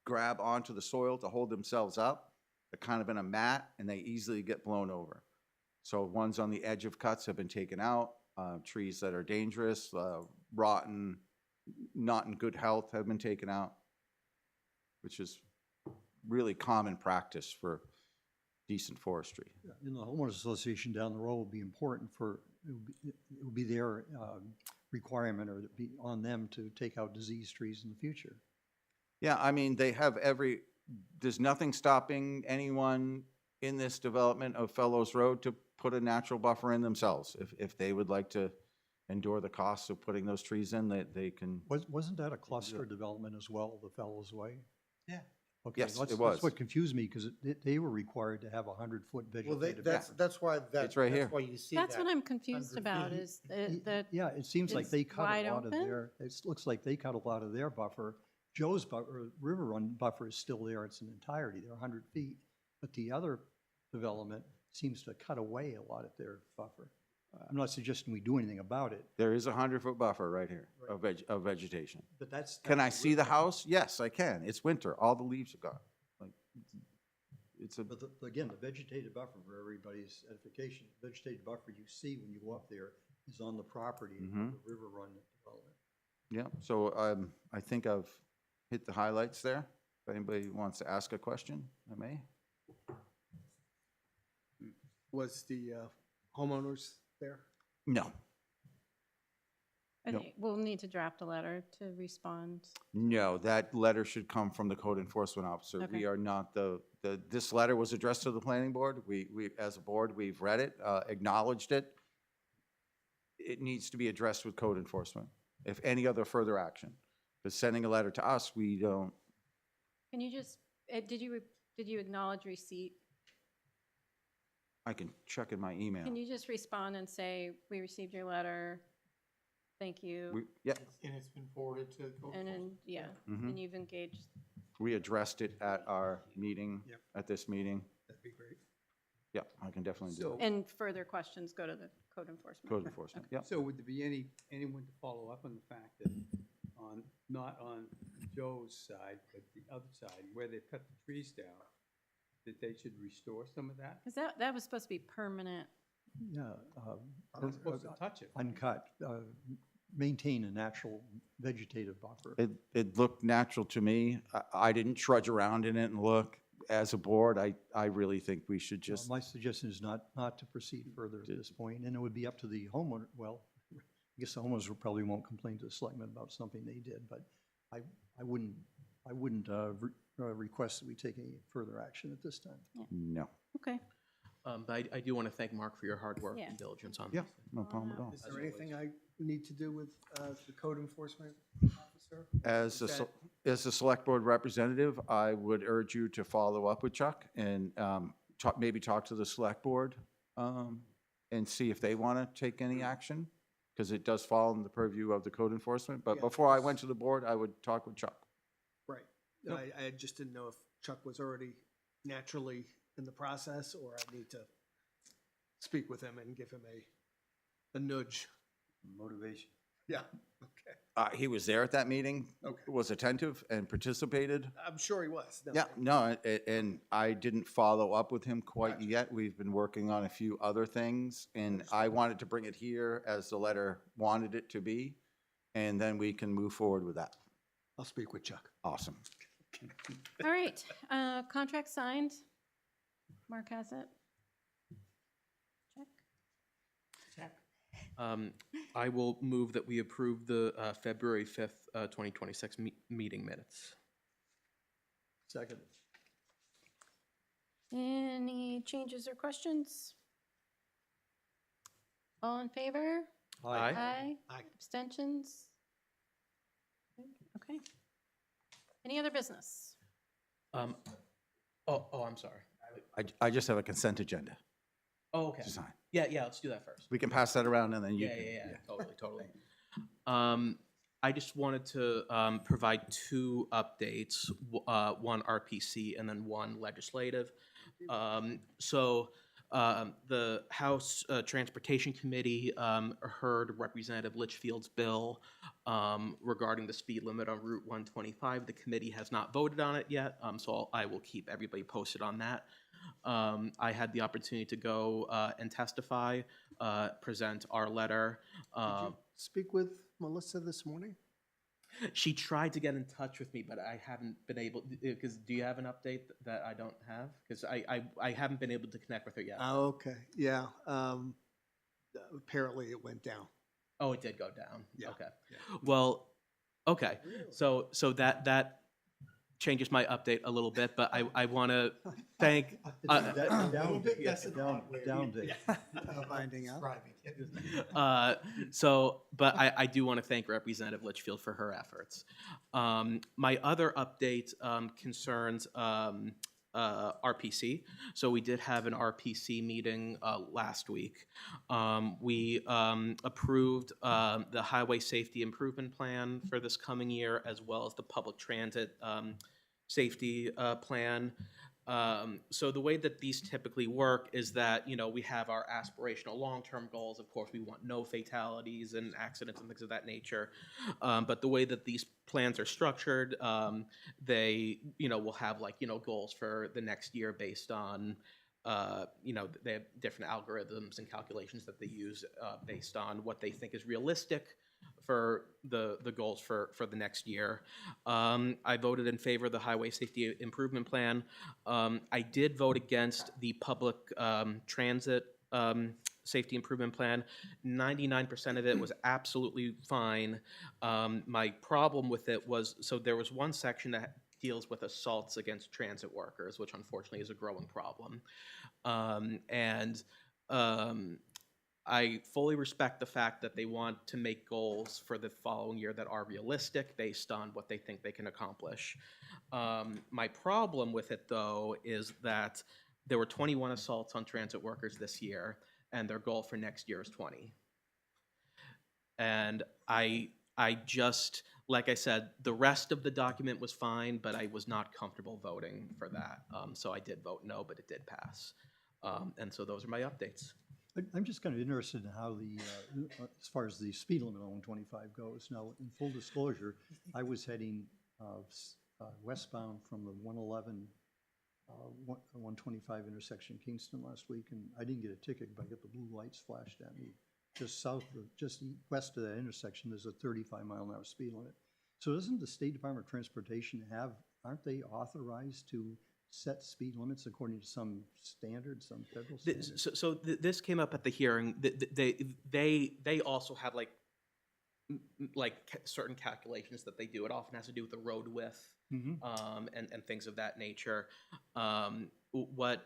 grab onto the soil to hold themselves up. They're kind of in a mat and they easily get blown over. So ones on the edge of cuts have been taken out. Trees that are dangerous, rotten, not in good health have been taken out, which is really common practice for decent forestry. In the homeowners association down the road will be important for, it will be their requirement, or be on them to take out diseased trees in the future. Yeah, I mean, they have there's nothing stopping anyone in this development of Fellows Road to put a natural buffer in themselves. If they would like to endure the costs of putting those trees in, they can. Wasn't that a cluster development as well, the Fellows Way? Yeah. Okay, Yes, that's it was. That's what confused me, because they were required to have a 100-foot Well, vegetative. that's why It's right here. that's why you see That's that what I'm confused 100 about, feet. is that Yeah, it seems like is they cut wide a lot of open? their, it looks like they cut a lot of their buffer. Joe's buffer, River Run buffer is still there, it's in entirety, they're 100 feet. But the other development seems to cut away a lot of their buffer. I'm not suggesting we do anything about it, There is a 100-foot buffer right here of vegetation. but that's. Can I that's see the house? Yes, I can. It's winter. All the leaves are gone. Like, it's a, But again, the vegetated buffer, for everybody's edification, the vegetated buffer you see when you go up there is on the property of Mhm. the River Run development. yeah. So I think I've hit the highlights there. If anybody wants to ask a question, I may. Was the homeowners there? No, I No. think we'll need to draft a letter to respond. no, that letter should come from the code enforcement officer. Okay. We are not this letter was addressed to the planning board. We, as a board, we've read it, acknowledged it. It needs to be addressed with code enforcement, if any other further action. But sending a letter to us, we don't, Can you just, did you acknowledge receipt? I can check in my email. Can you just respond and say, we received your letter, thank you? Yeah, and it's been forwarded to code And then, enforcement. yeah, Mhm. and you've engaged, we addressed it at our meeting, Yep. at this meeting. That'd be great. Yeah, I can definitely do So- it. and further questions go to the code enforcement. Code enforcement, yeah. So would there be anyone to follow up on the fact that not on Joe's side, but the other side, where they've cut the trees down, that they should restore some of that? Because that was supposed to be permanent. Yeah. They're not supposed to touch it. Uncut, maintain a natural vegetative buffer. It looked natural to me. I didn't trudge around in it and look. As a board, I really think we should just, My suggestion is not to proceed further at this point, and it would be up to the homeowner, well, I guess the homeowners probably won't complain to the selectmen about something they did, but I wouldn't request that we take any further action at this time. No. Okay. But I do want to thank Mark for your hard work Yeah. and diligence on Yeah, this. no problem at all. Is there anything I need to do with the code enforcement officer? As Is that- as a select board representative, I would urge you to follow up with Chuck and maybe talk to the select board and see if they want to take any action, because it does fall in the purview of the code enforcement. But Yeah, before I because- went to the board, I would talk with Chuck. Right. I just didn't know if Chuck was already naturally in the process, or I need to speak with him and give him a nudge. Motivation. Yeah, okay. He was there at that meeting, Okay. was attentive and participated. I'm sure he was. No, Yeah, no, and I didn't follow up with him quite Gotcha. yet. We've been working on a few other things, and I wanted to bring it here as the letter wanted it to be, and then we can move forward with that. I'll speak with Chuck. Awesome. All right, contract signed. Mark has it. Check. I will move that we approve the February 5th, 2026 meeting minutes. Second. Any changes or questions? All in favor? Aye. Aye. Aye. Abstentions? Okay. Any other business? I'm sorry. I just have a consent agenda Oh, okay. to sign. Yeah, let's do that first. We can pass that around and then you Yeah, can. yeah, totally. I just wanted to provide two updates, one RPC and then one legislative. The House Transportation Committee heard Representative Litchfield's bill regarding the speed limit on Route 125. The committee has not voted on it yet, so I will keep everybody posted on that. I had the opportunity to go and testify, present our letter. Did you speak with Melissa this morning? She tried to get in touch with me, but I haven't been able, because do you have an update that I don't have? Because I haven't been able to connect with her yet. Oh, okay, yeah. Apparently it went down. Oh, it did go down? Yeah, Okay. yeah. Well, okay, so that changes my update a little bit, but I want to thank, Down day. Finding out. but I do want to thank Representative Litchfield for her efforts. My other update concerns RPC. So we did have an RPC meeting last week. We approved the Highway Safety Improvement Plan for this coming year, as well as the Public Transit Safety Plan. So the way that these typically work is that, we have our aspirational long-term goals. Of course, we want no fatalities and accidents and things of that nature. But the way that these plans are structured, they, will have goals for the next year based on, they have different algorithms and calculations that they use based on what they think is realistic for the goals for the next year. I voted in favor of the Highway Safety Improvement Plan. I did vote against the Public Transit Safety Improvement Plan. 99% of it was absolutely fine. My problem with it was, so there was one section that deals with assaults against transit workers, which unfortunately is a growing problem. I fully respect the fact that they want to make goals for the following year that are realistic based on what they think they can accomplish. My problem with it, though, is that there were 21 assaults on transit workers this year, and their goal for next year is 20. And I just, like I said, the rest of the document was fine, but I was not comfortable voting for that. So I did vote no, but it did pass. And so those are my updates. I'm just kind of interested in how as far as the speed limit on 125 goes. Now, in full disclosure, I was heading westbound from the 111, 125 intersection Kingston last week, and I didn't get a ticket, but I got the blue lights flashed at me. Just west of that intersection, there's a 35-mile-an-hour speed limit. So doesn't the State Department of Transportation aren't they authorized to set speed limits according to some standard, some federal standard? This came up at the hearing. They also have certain calculations that they do. It often has to do with the road width, and things of that nature. What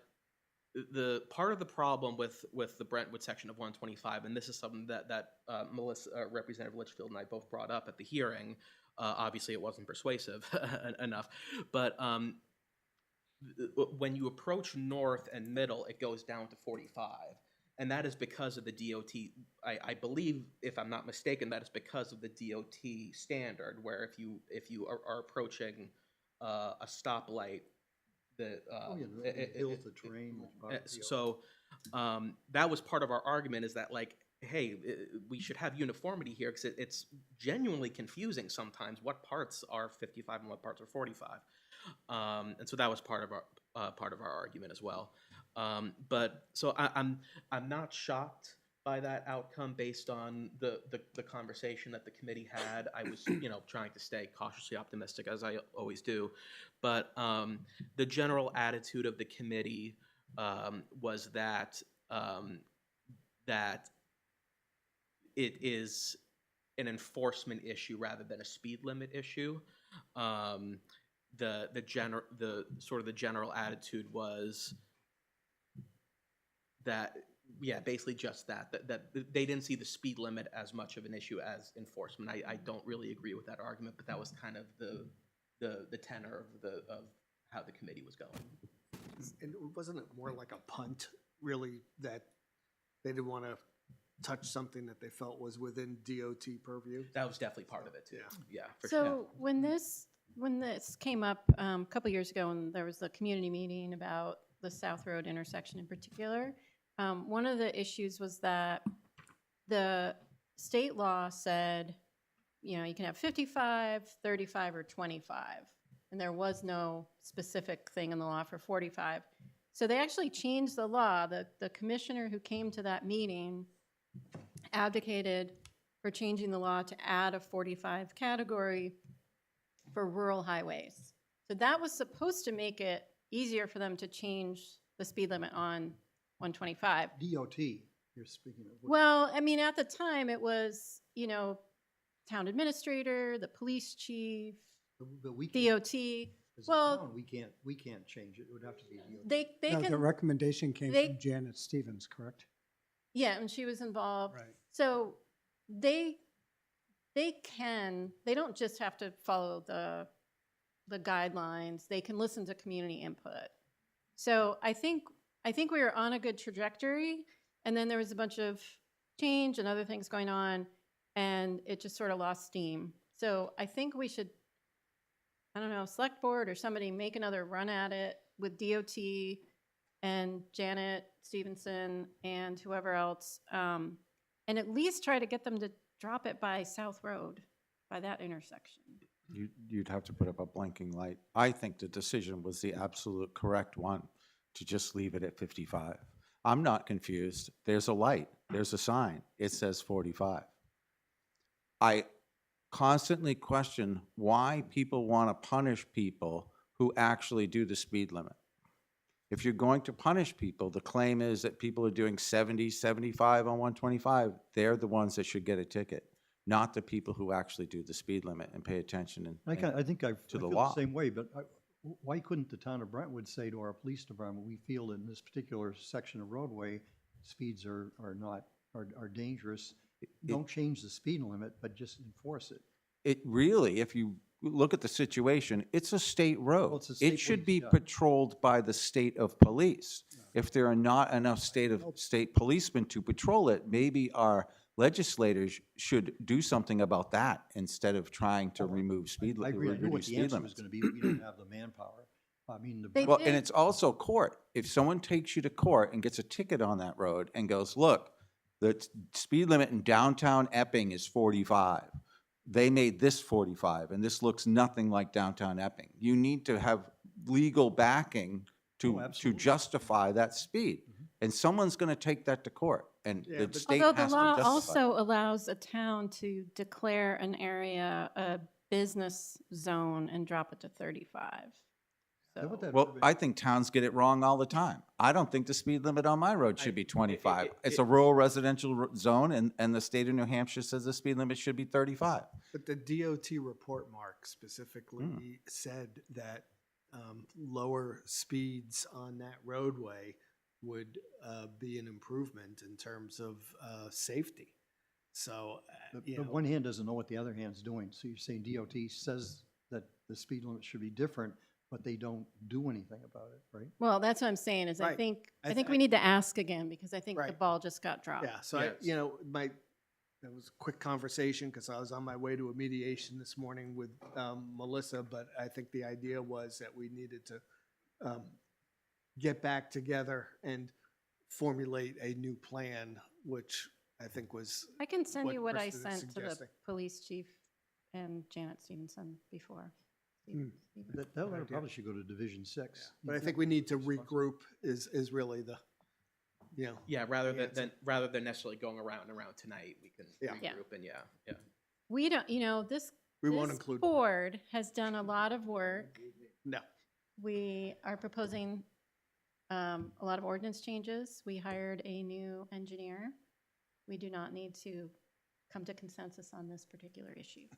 the part of the problem with the Brentwood section of 125, and this is something that Representative Litchfield and I both brought up at the hearing. Obviously, it wasn't persuasive enough, but when you approach North and Middle, it goes down to 45. And that is because of the DOT, I believe, if I'm not mistaken, that is because of the DOT standard, where if you are approaching a stoplight, so that was part of our argument, is that, like, hey, we should have uniformity here, because it's genuinely confusing sometimes what parts are 55 and what parts are 45. And so that was part of our argument as well. But so I'm not shocked by that outcome based on the conversation that the committee had. I was trying to stay cautiously optimistic, as I always do, but the general attitude of the committee was that that it is an enforcement issue rather than a speed limit issue. The general attitude was that, basically just that they didn't see the speed limit as much of an issue as enforcement. I don't really agree with that argument, but that was kind of the tenor of how the committee was going. And wasn't it more like a punt, really, that they didn't want to touch something that they felt was within DOT purview? That was definitely part of it too. Yeah, for So sure. when this came up a couple years ago, and there was a community meeting about the South Road intersection in particular, one of the issues was that the state law said, you can have 55, 35, or 25. And there was no specific thing in the law for 45. So they actually changed the law. The commissioner who came to that meeting advocated for changing the law to add a 45 category for rural highways. So that was supposed to make it easier for them to change the speed limit on 125. DOT, you're speaking of. Well, I mean, at the time it was, town administrator, the police chief, But we can't, DOT. as a Well, town, we can't change it. It would have to be DOT. they No, the can, recommendation came they- from Janet Stevens, correct? yeah, and she was involved. Right. So they don't just have to follow the guidelines. They can listen to community input. So I think we were on a good trajectory, and then there was a bunch of change and other things going on, and it just sort of lost steam. So I think we should, I don't know, select board or somebody make another run at it with DOT and Janet Stevenson and whoever else, and at least try to get them to drop it by South Road, by that intersection. You'd have to put up a blinking light. I think the decision was the absolute correct one, to just leave it at 55. I'm not confused. There's a light. There's a sign. It says 45. I constantly question why people want to punish people who actually do the speed limit. If you're going to punish people, the claim is that people are doing 70, 75 on 125. They're the ones that should get a ticket, not the people who actually do the speed limit and pay attention I think I to feel the law. the same way, but why couldn't the town of Brentwood say to our police department, we feel that in this particular section of roadway, speeds are dangerous. Don't change the speed limit, but just enforce it. It really, if you look at the situation, it's a state road. Well, it's a state It should be police, yeah. patrolled by the state of police. If there are not enough state policemen to patrol it, maybe our legislators should do something about that instead of trying to remove speed I agree. I knew what reduce the speed answer was limits. going to be. We didn't have the manpower. I mean, They Well, did. and it's also court. If someone takes you to court and gets a ticket on that road and goes, look, the speed limit in downtown Epping is 45. They made this 45, and this looks nothing like downtown Epping. You need to have legal backing to absolutely. justify that speed. And someone's going to take that to court, and Yeah, the but- state Although the has to law justify. also allows a town to declare an area a business zone and drop it to 35. Yeah, but So, that- Well, I think towns get it wrong all the time. I don't think the speed limit on my road should be 25. It's a rural residential zone, and the state of New Hampshire says the speed limit should be 35. But the DOT report, Mark, specifically said that lower speeds on that roadway would be an improvement in terms of safety. So, you The know, one hand doesn't know what the other hand's doing. So you're saying DOT says that the speed limit should be different, but they don't do anything about it, right? well, that's what I'm saying, is I Right. think, I I think th- we need to ask again, because I think the Right. ball just got dropped. yeah, so Yes. that was a quick conversation because I was on my way to a mediation this morning with Melissa, but I think the idea was that we needed to get back together and formulate a new plan, which I think was, I can send what you what I Kristen is sent to the suggesting. police chief and Janet Stevenson before. Steven- That idea. probably should go to Division 6. but I think we need to regroup is really the, you know. Yeah, rather Yeah, than rather than necessarily going around and around tonight, we can Yeah. Yeah. regroup and yeah. We don't, this, We won't this include. board has done a lot of work. No. We are proposing a lot of ordinance changes. We hired a new engineer. We do not need to come to consensus on this particular issue.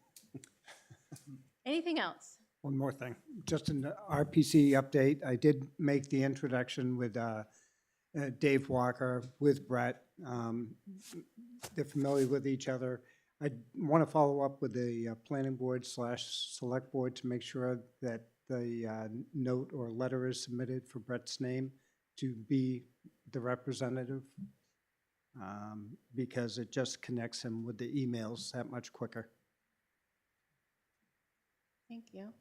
Anything else? One more thing, just an RPC update. I did make the introduction with Dave Walker, with Brett. They're familiar with each other. I want to follow up with the planning board / select board to make sure that the note or letter is submitted for Brett's name to be the representative, because it just connects him with the emails that much quicker. Thank you.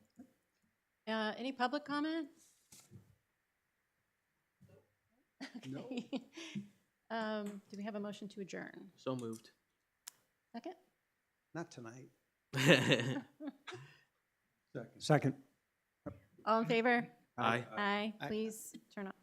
Any public comment? Okay. Do we have a motion to adjourn? So moved. Second? Not tonight. Second. Second. All in favor? Aye. Aye. Aye. Please turn off.